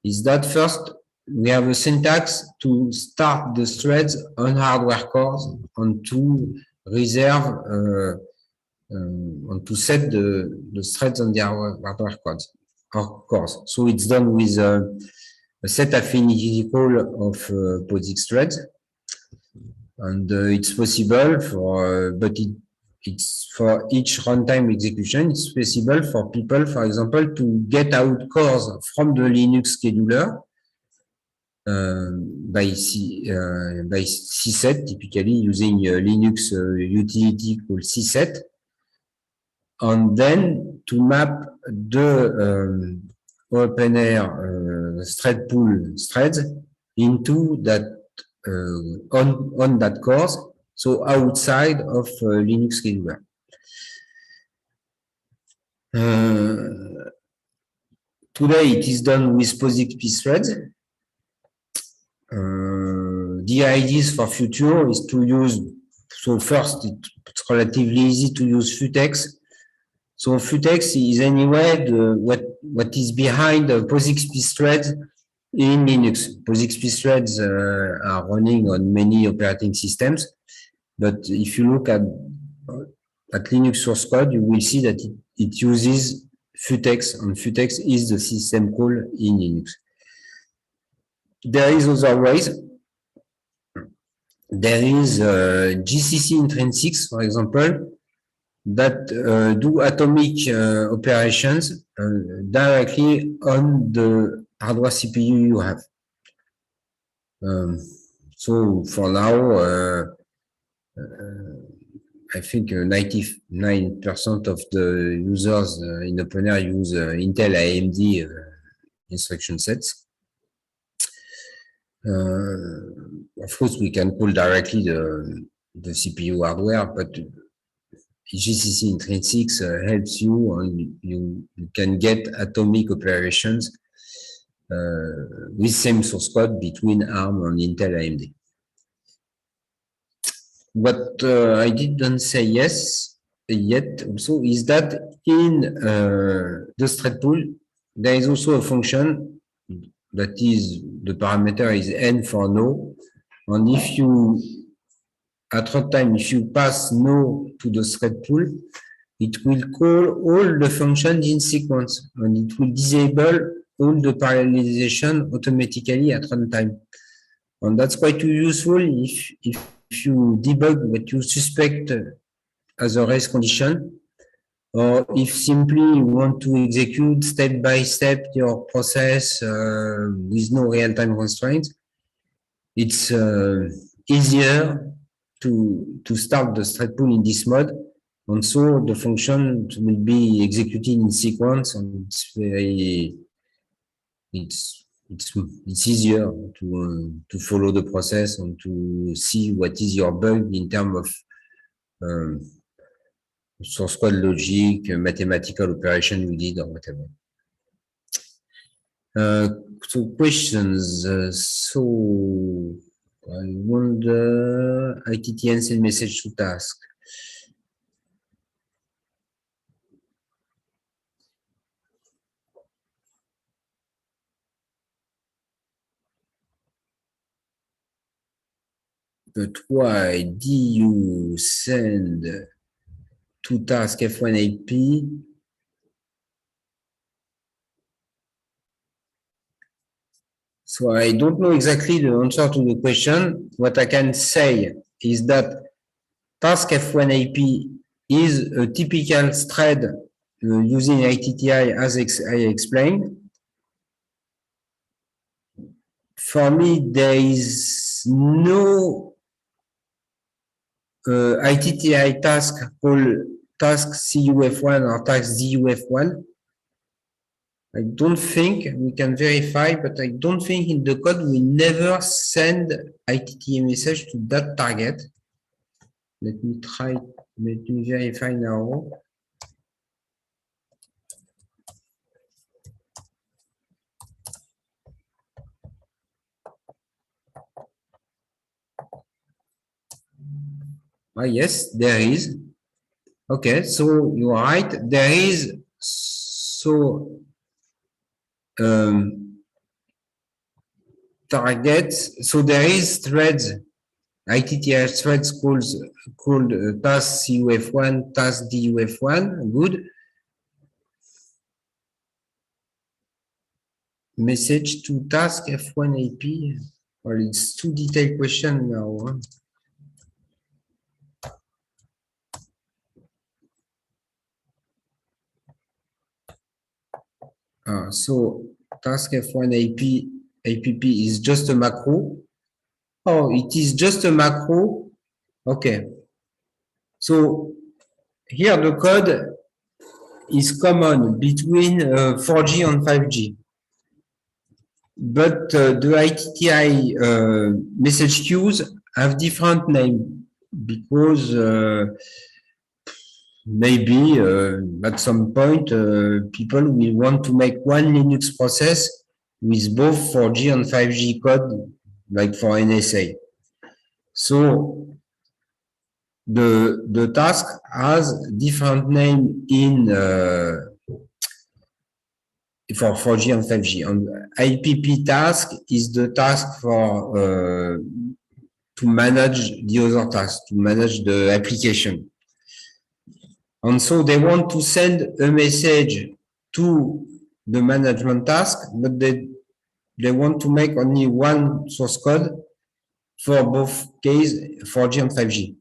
Is that first, we have a syntax to start the threads on hardware cores and to reserve and to set the threads on the hardware cores. So it's done with a set affinity call of POSIX threads, and it's possible for, but it's for each runtime execution. It's possible for people, for example, to get out cores from the Linux scheduler by cset, typically using a Linux utility called cset, and then to map the OpenAir thread pool threads into that on that cores, so outside of Linux scheduler. Today it is done with POSIX pthreads. The ideas for future is to use, so first it's relatively easy to use Futex. So Futex is anyway what is behind the POSIX pthreads in Linux. POSIX pthreads are running on many operating systems, but if you look at Linux source code, you will see that it uses Futex, and Futex is the system call in Linux. There is other ways. There is GCC intrinsics, for example, that do atomic operations directly on the hardware CPU you have. So for now, I think 99% of the users in OpenAir use Intel AMD instruction sets. Of course, we can call directly the CPU hardware, but GCC intrinsics helps you, and you can get atomic operations with same source code between ARM and Intel AMD. What I didn't say yes yet also is that in the thread pool, there is also a function that is, the parameter is n for no. And if you, at runtime, if you pass no to the thread pool, it will call all the functions in sequence, and it will disable all the parallelization automatically at runtime. And that's quite useful if you debug what you suspect as a race condition, or if simply you want to execute step by step your process with no real-time constraints, it's easier to start the thread pool in this mode, and so the function will be executed in sequence, and it's easier to follow the process and to see what is your bug in terms of source code logic, mathematical operation you did, or whatever. So questions. So I wonder, ITTN send message to task. But why do you send to task F1 AP? So I don't know exactly the answer to the question. What I can say is that task F1 AP is a typical thread using ITTI as I explained. For me, there is no ITTI task called task CUF1 or task DUF1. I don't think, we can verify, but I don't think in the code we never send ITTI message to that target. Let me verify now. Yes, there is. Okay, so you're right. There is targets. So there is threads, ITTI threads called task CUF1, task DUF1. Good. Message to task F1 AP. Well, it's too detailed question now. Huh? So task F1 APP is just a macro. Oh, it is just a macro. Okay. So here the code is common between 4G and 5G. But the ITTI message queues have different name because maybe at some point people will want to make one Linux process with both 4G and 5G code, like for NSA. So the task has different name in for 4G and 5G. And IPP task is the task for to manage the other tasks, to manage the application. And so they want to send a message to the management task, but they want to make only one source code for both case 4G and 5G.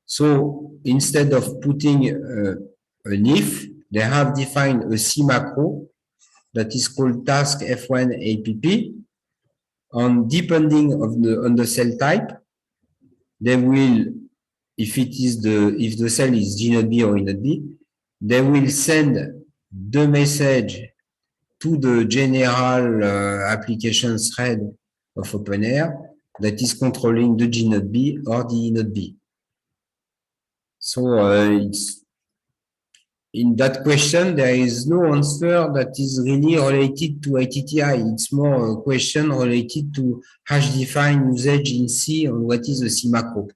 So instead of putting an if, they have defined a C macro that is called task F1 APP. And depending on the cell type, they will, if the cell is G not B or E not B, they will send the message to the general application thread of OpenAir that is controlling the G node B or the E node B. So it's in that question, there is no answer that is really related to ITTI. It's more a question related to hash-defined usage in C and what is the C macro.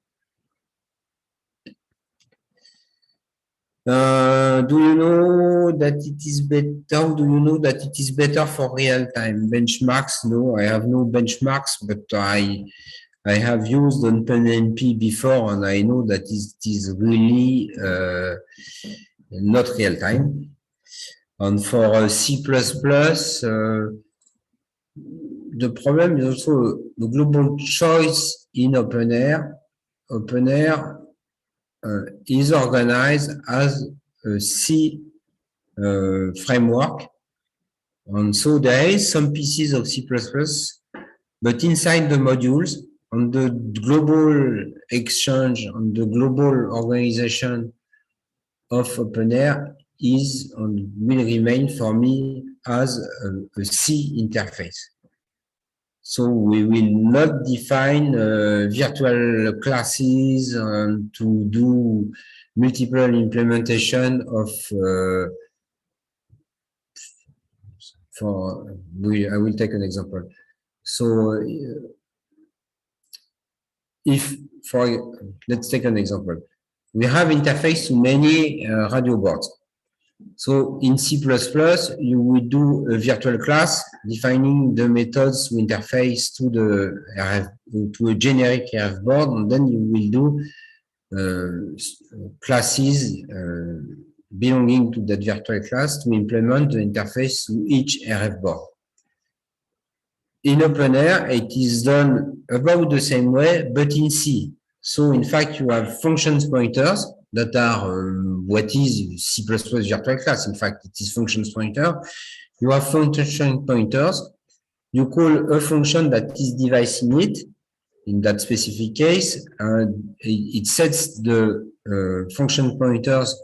Do you know that it is better? How do you know that it is better for real-time benchmarks? No, I have no benchmarks, but I have used OpenMP before, and I know that it is really not real-time. And for C++, the problem is also the global choice in OpenAir. OpenAir is organized as a C framework. And so there is some pieces of C++, but inside the modules, on the global exchange, on the global organization of OpenAir is and will remain for me as a C interface. So we will not define virtual classes to do multiple implementation of I will take an example. So let's take an example. We have interface to many radio boards. So in C++, you will do a virtual class defining the methods to interface to the to a generic RF board, and then you will do classes belonging to that virtual class to implement the interface to each RF board. In OpenAir, it is done about the same way, but in C. So in fact, you have functions pointers that are what is C++ virtual class. In fact, it is functions pointer. You have function pointers. You call a function that is device init in that specific case, and it sets the function pointers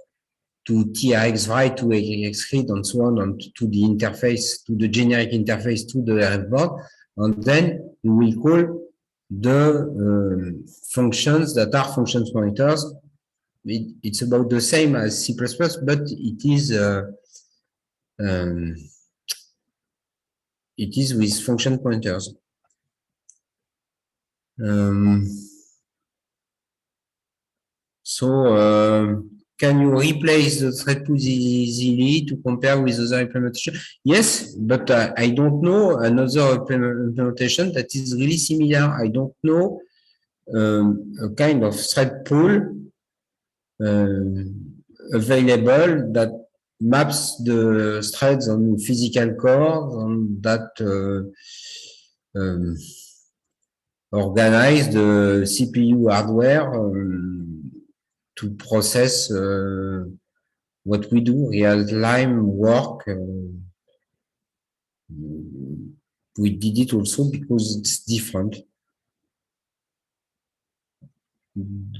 to TRX write, to AX read, and so on, and to the interface, to the generic interface to the RF board. And then you will call the functions that are functions pointers. It's about the same as C++, but it is with function pointers. Can you replace the thread pools easily to compare with other implementation? Yes, but I don't know another implementation that is really similar. I don't know a kind of thread pool available that maps the threads on physical cores and that organize the CPU hardware to process what we do, real-time work. We did it also because it's different.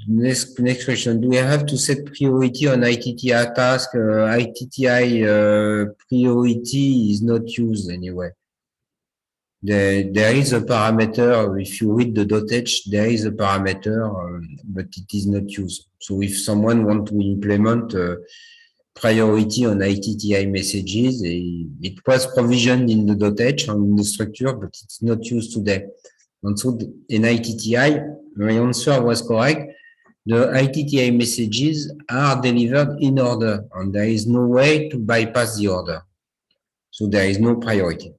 Next question, do we have to set priority on ITTI task? ITTI priority is not used anyway. There is a parameter, if you read the .h, there is a parameter, but it is not used. So if someone wants to implement priority on ITTI messages, it was provisioned in the .h and in the structure, but it's not used today. And so in ITTI, my answer was correct. The ITTI messages are delivered in order, and there is no way to bypass the order. So there is no priority.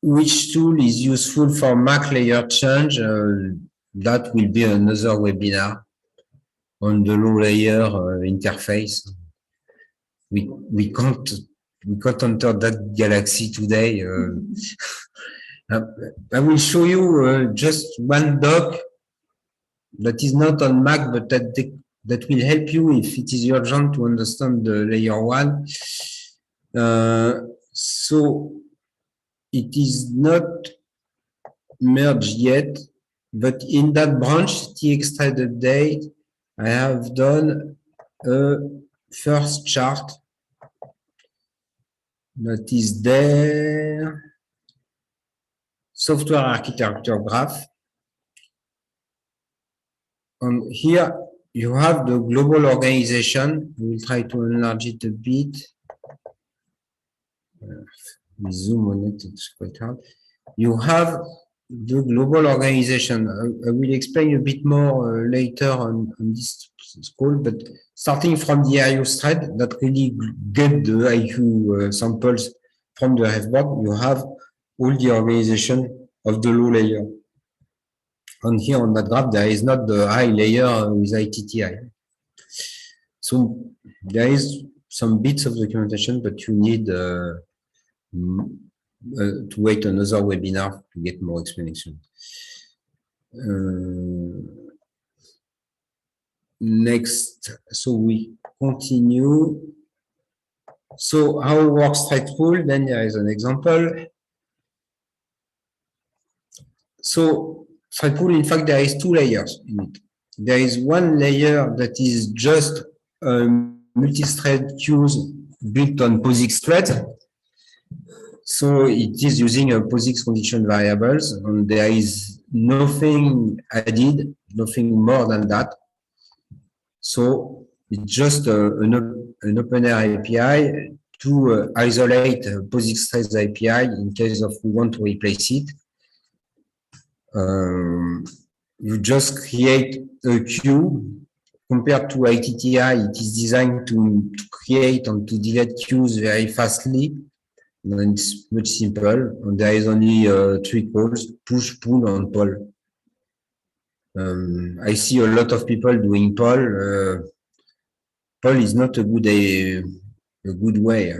Which tool is useful for MAC layer change? That will be another webinar on the low layer interface. We can't enter that galaxy today. I will show you just one doc that is not on Mac, but that will help you if it is urgent to understand the layer one. So it is not merged yet, but in that branch, txthread update, I have done a first chart that is there. Software architecture graph. And here you have the global organization. We'll try to enlarge it a bit. We zoom on it, it's quite hard. You have the global organization. I will explain a bit more later on this call, but starting from the IOS thread that really get the IQ samples from the refboard, you have all the organization of the low layer. And here on that graph, there is not the high layer with ITTI. So there is some bits of documentation, but you need to wait another webinar to get more explanation. Next, so we continue. So how works thread pool? Then there is an example. So thread pool, in fact, there is two layers in it. There is one layer that is just multi-thread queues built on POSIX threads. So it is using a POSIX condition variables, and there is nothing added, nothing more than that. So it's just an OpenAir API to isolate POSIX threads API in case of we want to replace it. You just create a queue. Compared to ITTI, it is designed to create and to delete queues very fastly. And it's much simpler. And there is only 3 calls: push, pull, and pull. I see a lot of people doing pull. Pull is not a good way.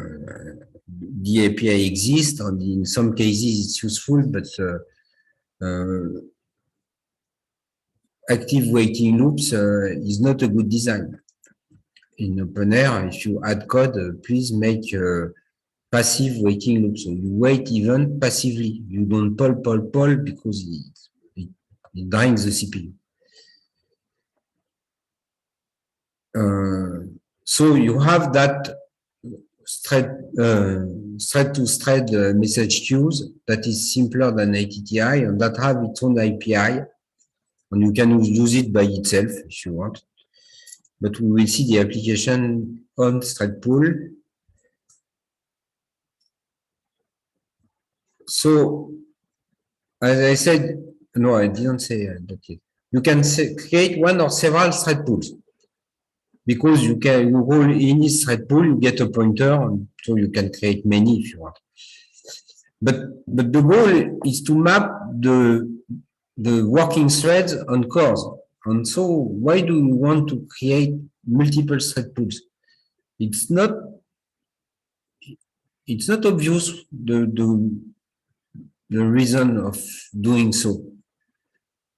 The API exists, and in some cases it's useful, but active waiting loops is not a good design. In OpenAir, if you add code, please make passive waiting loops. So you wait even passively. You don't pull because it drains the CPU. So you have that thread-to-thread message queues that is simpler than ITTI and that have its own API. And you can use it by itself if you want. But we will see the application on thread pool. So, as I said, no, I didn't say that yet. You can create one or several thread pools. Because you roll in this thread pool, you get a pointer, and so you can create many if you want. But the goal is to map the working threads on cores. And so why do we want to create multiple thread pools? It's not obvious the reason of doing so.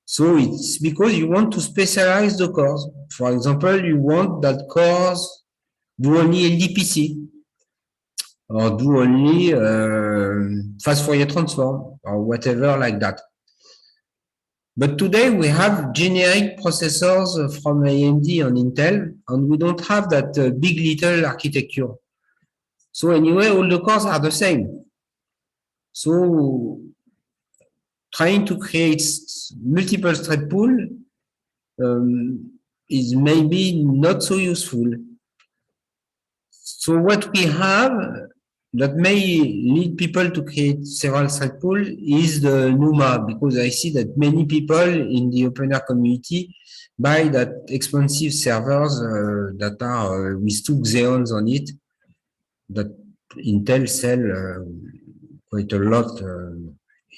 So it's because you want to specialize the cores. For example, you want that cores do only LDPC or do only fast Fourier transform or whatever like that. But today we have generic processors from AMD and Intel, and we don't have that big little architecture. So anyway, all the cores are the same. So trying to create multiple thread pool is maybe not so useful. So what we have that may lead people to create several thread pool is the NUMA, because I see that many people in the OpenAir community buy that expensive servers that are with 2 Xeons on it, that Intel sell quite a lot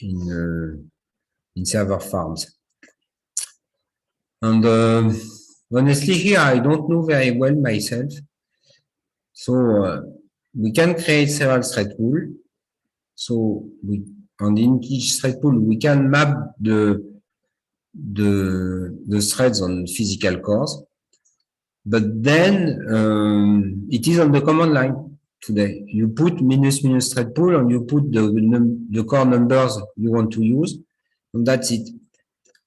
in server farms. And honestly, here I don't know very well myself. So we can create several thread pool. So and in each thread pool we can map the threads on physical cores. But then it is on the command line today. You put -- thread pool and you put the core numbers you want to use, and that's it.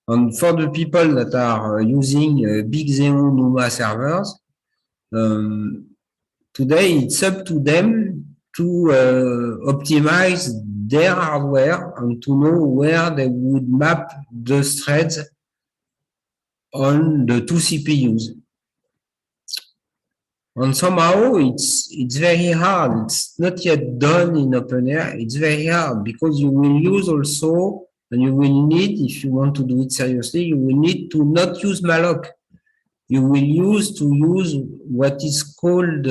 And for the people that are using big Xeon NUMA servers, today it's up to them to optimize their hardware and to know where they would map the threads on the two CPUs. And somehow it's very hard. It's not yet done in OpenAI. It's very hard because you will use also, and you will need, if you want to do it seriously, you will need to not use malloc. You will use what is called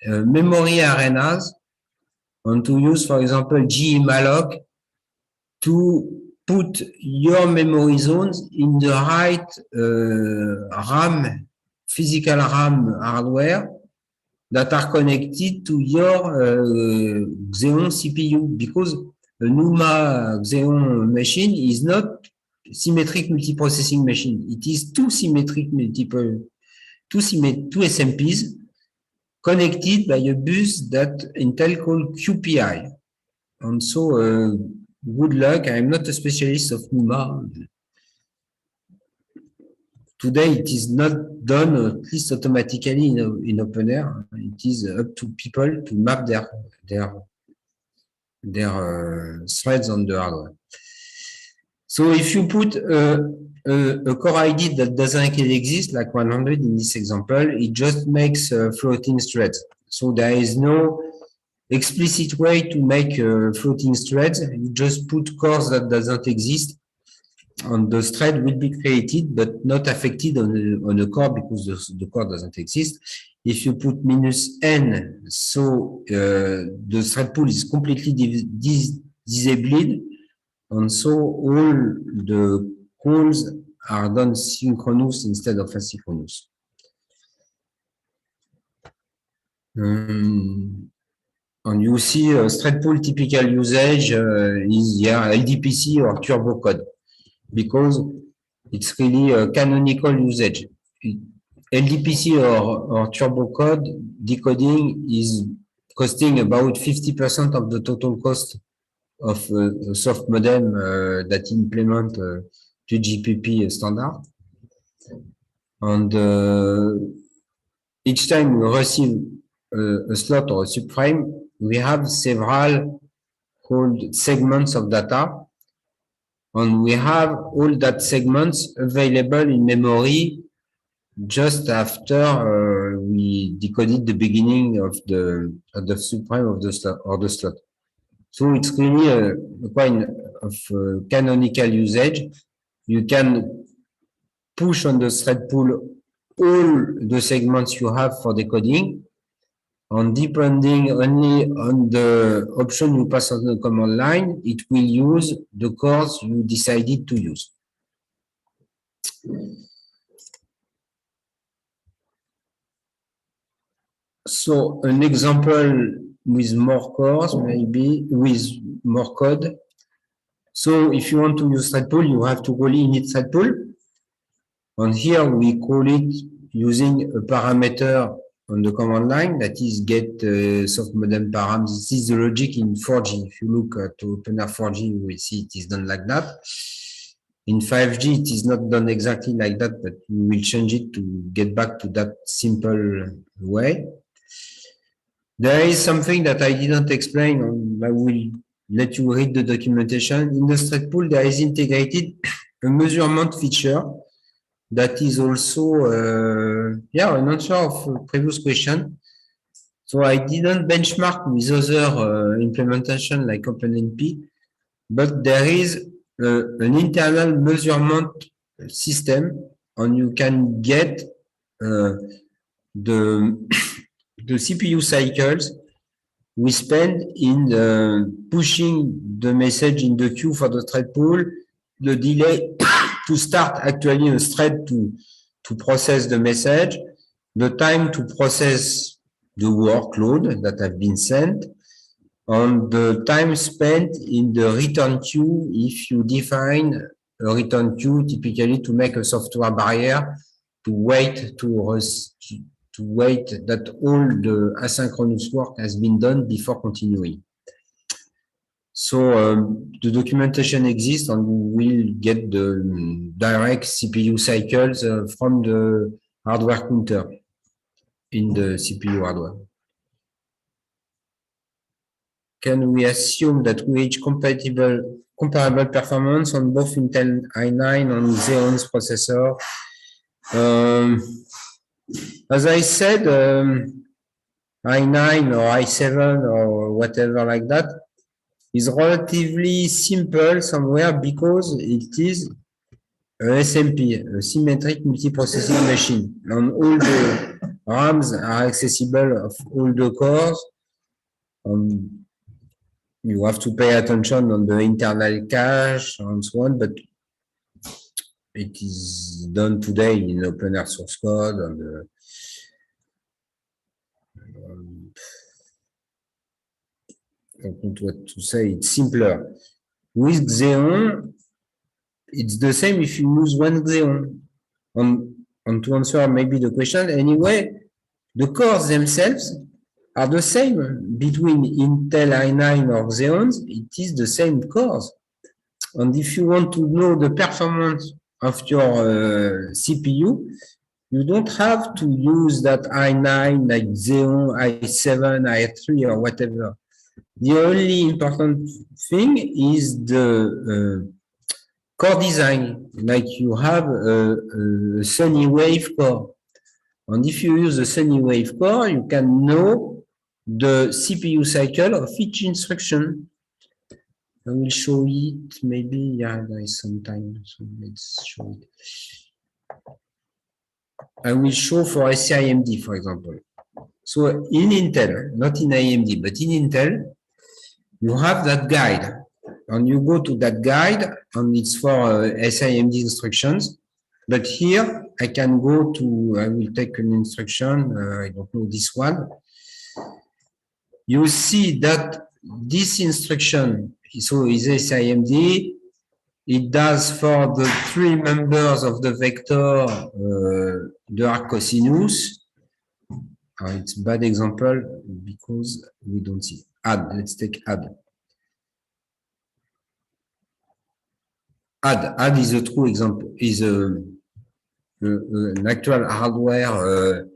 memory arenas, and to use, for example, gmalloc to put your memory zones in the right RAM, physical RAM hardware that are connected to your Xeon CPU, because a NUMA Xeon machine is not symmetric multiprocessing machine. It is two SMPs connected by a bus that Intel called QPI. And so, good luck. I'm not a specialist of NUMA. Today, it is not done, at least automatically in OpenAir. It is up to people to map their threads on the hardware. So if you put a core ID that doesn't exist, like 100 in this example, it just makes floating threads. So there is no explicit way to make floating threads. You just put cores that doesn't exist, and the thread will be created but not affected on the core because the core doesn't exist. If you put -n, so the thread pool is completely disabled, and so all the calls are done synchronous instead of asynchronous. And you see thread pool typical usage is LDPC or turbo code, because it's really a canonical usage. LDPC or turbo code decoding is costing about 50% of the total cost of a soft modem that implement the GPP standard. And each time we receive a slot or a subframe, we have several called segments of data, and we have all that segments available in memory just after we decoded the beginning of the subframe of the slot or the slot. So it's really a kind of canonical usage. You can push on the thread pool all the segments you have for decoding, and depending only on the option you pass on the command line, it will use the cores you decided to use. So an example with more cores, maybe with more code. So if you want to use thread pool, you have to call init thread pool. And here we call it using a parameter on the command line, that is get soft modem param. This is the logic in 4G. If you look at OpenAir 4G, you will see it is done like that. In 5G, it is not done exactly like that, but we will change it to get back to that simple way. There is something that I didn't explain, and I will let you read the documentation. In the thread pool, there is integrated a measurement feature that is also, an answer of a previous question. So I didn't benchmark with other implementation like OpenNP, but there is an internal measurement system, and you can get the CPU cycles we spend in pushing the message in the queue for the thread pool, the delay to start actually a thread to process the message, the time to process the workload that have been sent, and the time spent in the return queue if you define a return queue typically to make a software barrier to wait that all the asynchronous work has been done before continuing. So the documentation exists, and we will get the direct CPU cycles from the hardware counter in the CPU hardware. can we assume that we reach comparable performance on both Intel i9 and Xeon's processor? As I said, i9 or i7 or whatever like that is relatively simple somewhere because it is a SMP, a symmetric multiprocessing machine. And all the RAMs are accessible of all the cores. You have to pay attention on the internal cache and so on, but it is done today in open source code and I don't know what to say, it's simpler. With Xeon, it's the same if you use one Xeon. And to answer maybe the question, anyway, the cores themselves are the same between Intel i9 or Xeons, it is the same cores. And if you want to know the performance of your CPU, you don't have to use that i9 like Xeon, i7, i3 or whatever. The only important thing is the core design, like you have a Sunny Wave core. And if you use a Sunny Wave core, you can know the CPU cycle of each instruction. I will show it, maybe, yeah, there is some time, so let's show it. I will show for SCIMD, for example. So in Intel, not in AMD, but in Intel, you have that guide. And you go to that guide, and it's for SIMD instructions. But here, I can go to, I will take an instruction, I don't know this one. You see that this instruction, so is SIMD, it does for the three members of the vector, the arc cosinus. It's a bad example because we don't see. Add, let's take add. Add is a true example, is an actual hardware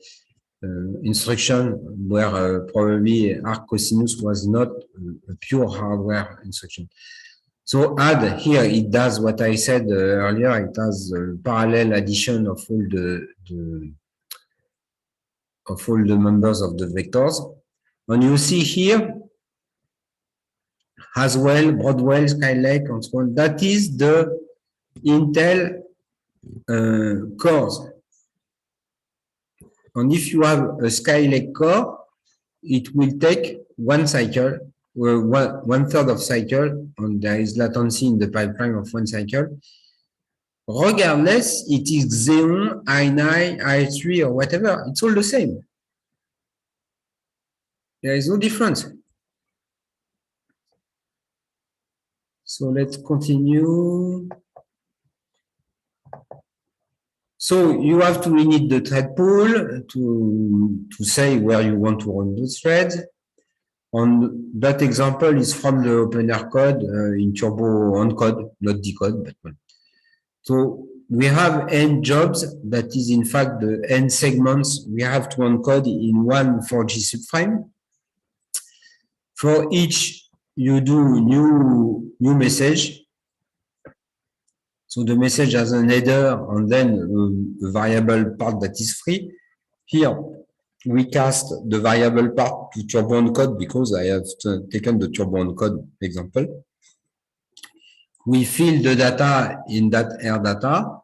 instruction where probably arc cosinus was not a pure hardware instruction. So add here, it does what I said earlier, it has a parallel addition of all the members of the vectors. And you see here, Haswell, Broadwell, Skylake, and so on. That is the Intel cores. And if you have a Skylake core, it will take one cycle, one third of cycle, and there is latency in the pipeline of one cycle. Regardless, it is Xeon, i9, i3, or whatever, it's all the same. There is no difference. So let's continue. So you have to init the thread pool to say where you want to run those threads. And that example is from the OpenR code in Turbo on code, not decode. But well. So we have n jobs, that is in fact the n segments we have to encode in one 4G subframe. For each you do new message. So the message has an header and then a variable part that is free. Here, we cast the variable part to Turbo encode because I have taken the Turbo encode example. We fill the data in that air data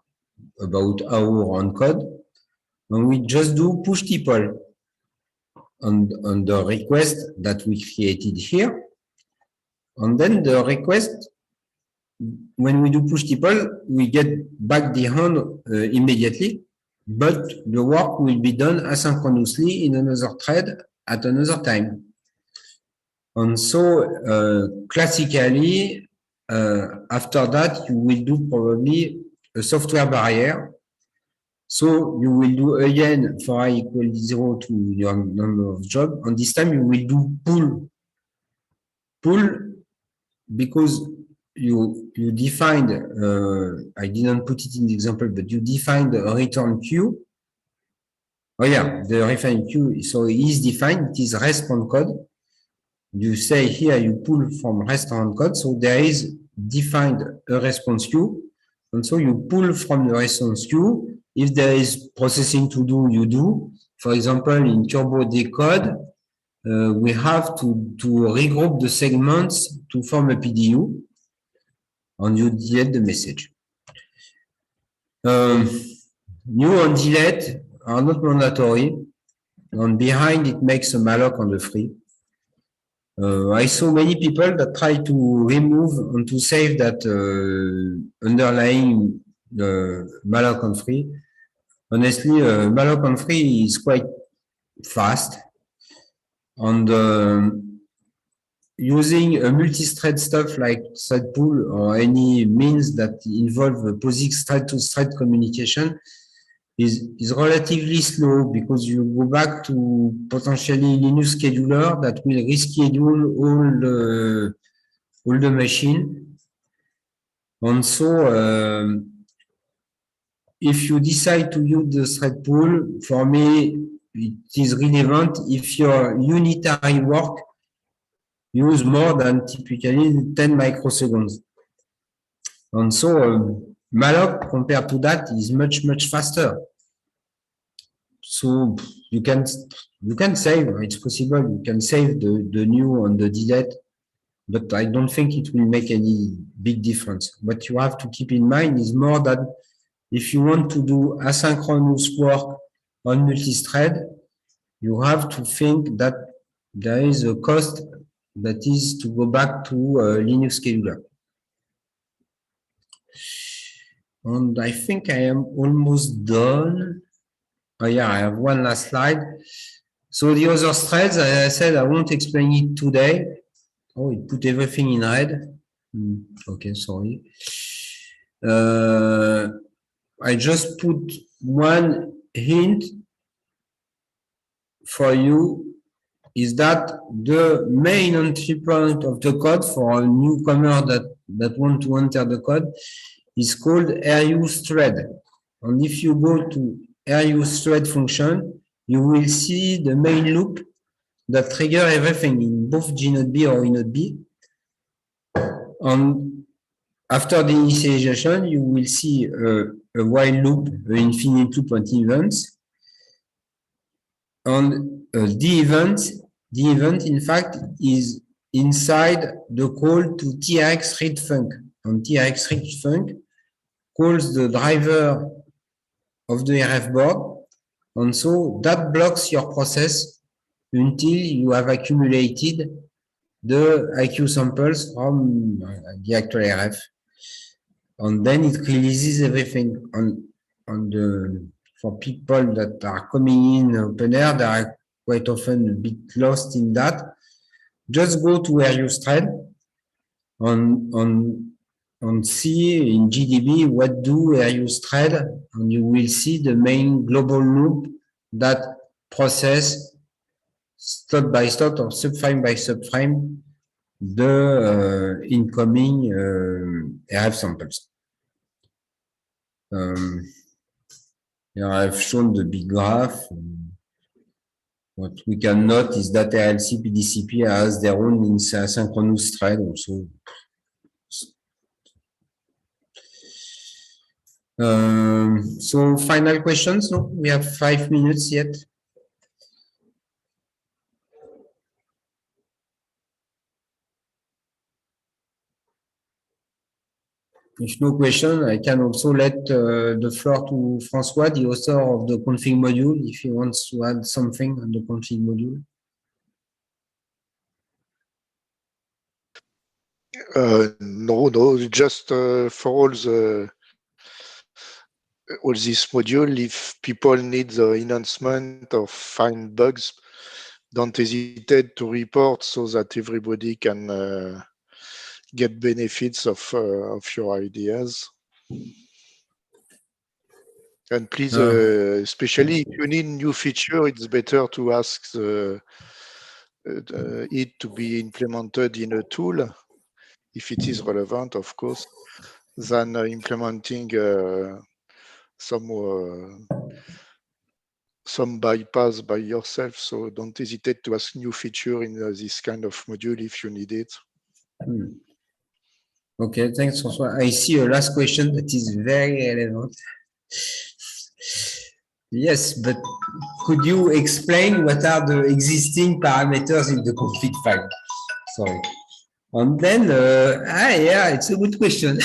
about our encode, and we just do push tuple on the request that we created here. And then the request, when we do push tuple, we get back the hand immediately, but the work will be done asynchronously in another thread at another time. And so classically, after that, you will do probably a software barrier. So you will do again for I equal 0 to your number of jobs, and this time you will do pull. Pull because you defined, I didn't put it in the example, but you defined a return queue. Oh yeah, the return queue, so it is defined, it is response code. you say here you pull from restaurant code. So there is defined a response queue. And so you pull from the response queue. If there is processing to do, you do. For example, in Turbo Decode, we have to regroup the segments to form a PDU, and you delete the message. New and delete are not mandatory, and behind it makes a malloc on the free. I saw many people that try to remove and to save that underlying malloc on free. Honestly, malloc on free is quite fast, and using a multi-thread stuff like thread pool or any means that involve a POSIX thread-to-thread communication is relatively slow, because you go back to potentially Linux scheduler that will reschedule all the machine. And so if you decide to use the thread pool, for me, it is relevant if your unitary work use more than typically 10 microseconds. And so malloc compared to that is much faster. So you can save, it's possible, you can save the new and the delete, but I don't think it will make any big difference. What you have to keep in mind is more that if you want to do asynchronous work on multi-thread, you have to think that there is a cost that is to go back to Linux scheduler. And I think I am almost done. Oh yeah, I have one last slide. So the other threads, as I said, I won't explain it today. Oh, it put everything in red. Okay, sorry. I just put one hint for you, is that the main entry point of the code for a newcomer that want to enter the code is called RUse thread. And if you go to RUse thread function, you will see the main loop that trigger everything in both gnode-b or inode-b. And after the initialization, you will see a while loop, an infinite loop on events. And the event, in fact, is inside the call to TRX read func. And TRX read func calls the driver of the RF board. And so that blocks your process until you have accumulated the IQ samples from the actual RF. And then it releases everything on the, for people that are coming in OpenAir, they are quite often a bit lost in that. Just go to RUse thread and see in GDB what do RUse thread, and you will see the main global loop that process step by step or subframe by subframe the incoming RF samples. Here I've shown the big graph. What we can note is that RLC PDCP has their own asynchronous thread also. So final questions? No, we have 5 minutes yet. If no question, I can also let the floor to François, the author of the config module, if he wants to add something on the config module. No, just for all this module, if people need the enhancement or find bugs, don't hesitate to report so that everybody can get benefits of your ideas. And please, especially if you need new feature, it's better to ask it to be implemented in a tool, if it is relevant, of course, than implementing some some bypass by yourself. So don't hesitate to ask new feature in this kind of module if you need it. Okay, thanks, François. I see a last question that is very relevant. Yes, but could you explain what are the existing parameters in the config file? Sorry. And then, yeah, it's a good question.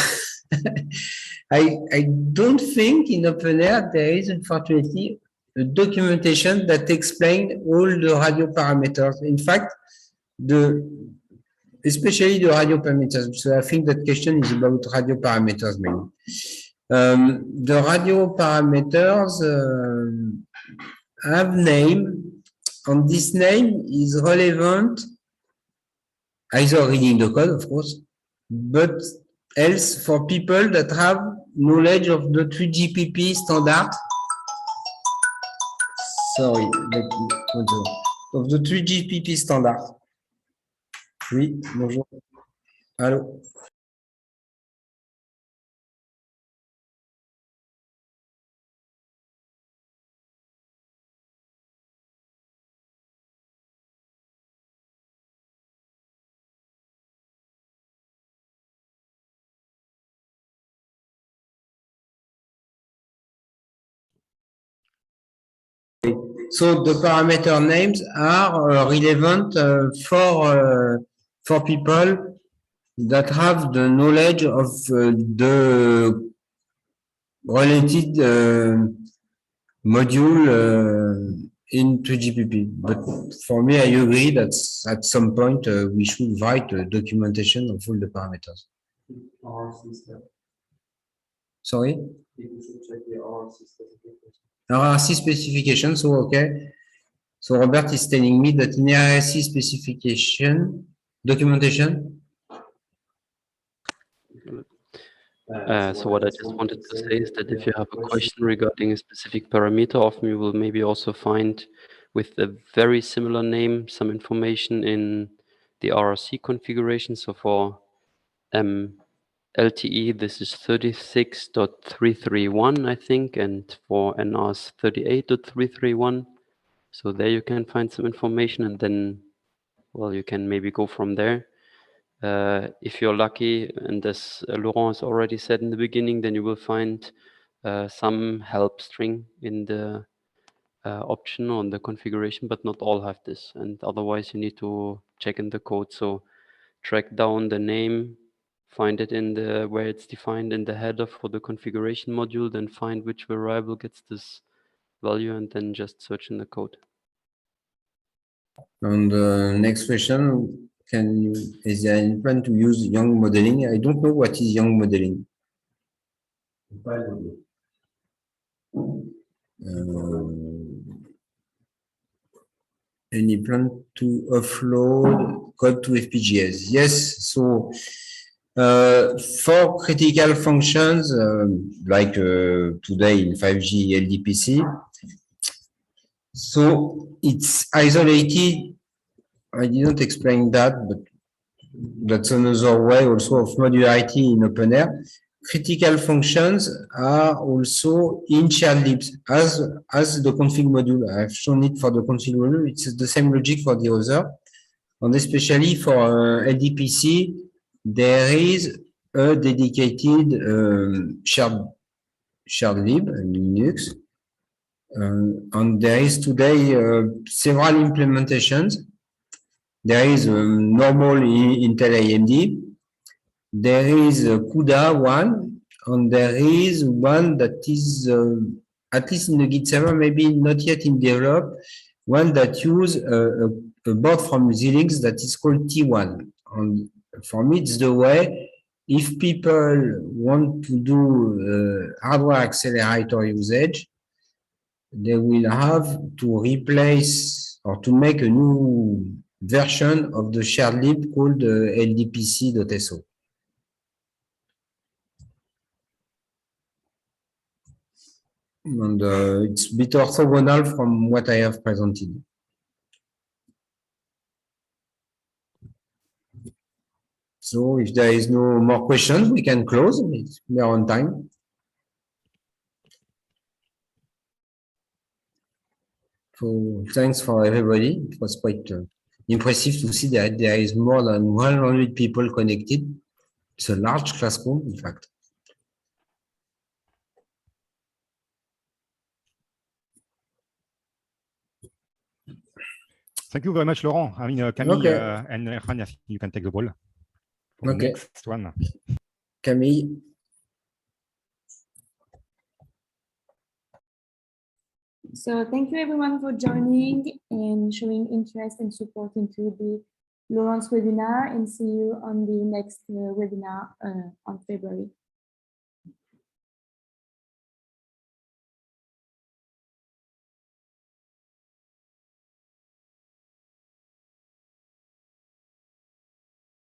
I don't think in OpenAir there is, unfortunately, a documentation that explains all the radio parameters. In fact, especially the radio parameters. So I think that question is about radio parameters mainly. The radio parameters have name, and this name is relevant either reading the code, of course, but else for people that have knowledge of the 3GPP standard. Sorry, of the 3GPP standard. Oui, bonjour. Allô? So the parameter names are relevant for people that have the knowledge of the related module in 3GPP. But for me, I agree that at some point we should write a documentation of all the parameters. Sorry? RRC specification, so okay. So Robert is telling me that in RRC specification, documentation. So what I just wanted to say is that if you have a question regarding a specific parameter, often you will maybe also find with a very similar name some information in the RRC configuration. So for LTE, this is 36.331, I think, and for NRS 38.331. So there you can find some information, and then, well, you can maybe go from there. If you're lucky, and as Laurent has already said in the beginning, then you will find some help string in the option on the configuration, but not all have this. And otherwise, you need to check in the code. So track down the name, find it in the where it's defined in the header for the configuration module, then find which variable gets this value, and then just search in the code. And the next question, is there any plan to use Young modeling? I don't know what is Young modeling. Any plan to offload code to FPGAs? Yes, so for critical functions like today in 5G LDPC, so it's isolated. I didn't explain that, but that's another way also of modularity in OpenAir. Critical functions are also in shared libs as the config module. I've shown it for the config module. It's the same logic for the other. And especially for LDPC, there is a dedicated shared lib in Linux. And there is today several implementations. There is a normal Intel AMD. There is a CUDA one, and there is one that is, at least in the Git server, maybe not yet in develop, one that uses a board from Xilinx that is called T1. And for me, it's the way, if people want to do hardware accelerator usage, they will have to replace or to make a new version of the shared lib called ldpc.so. And it's a bit orthogonal from what I have presented. So if there is no more questions, we can close. We are on time. So thanks for everybody. It was quite impressive to see that there is more than 100 people connected. It's a large classroom, in fact. Thank you very much, Laurent. I mean, Camille Okay. and Erhan, I think you can take the ball for the Okay. next one. Camille. So thank you everyone for joining and showing interest and support into the Laurent's webinar, and see you on the next webinar on February.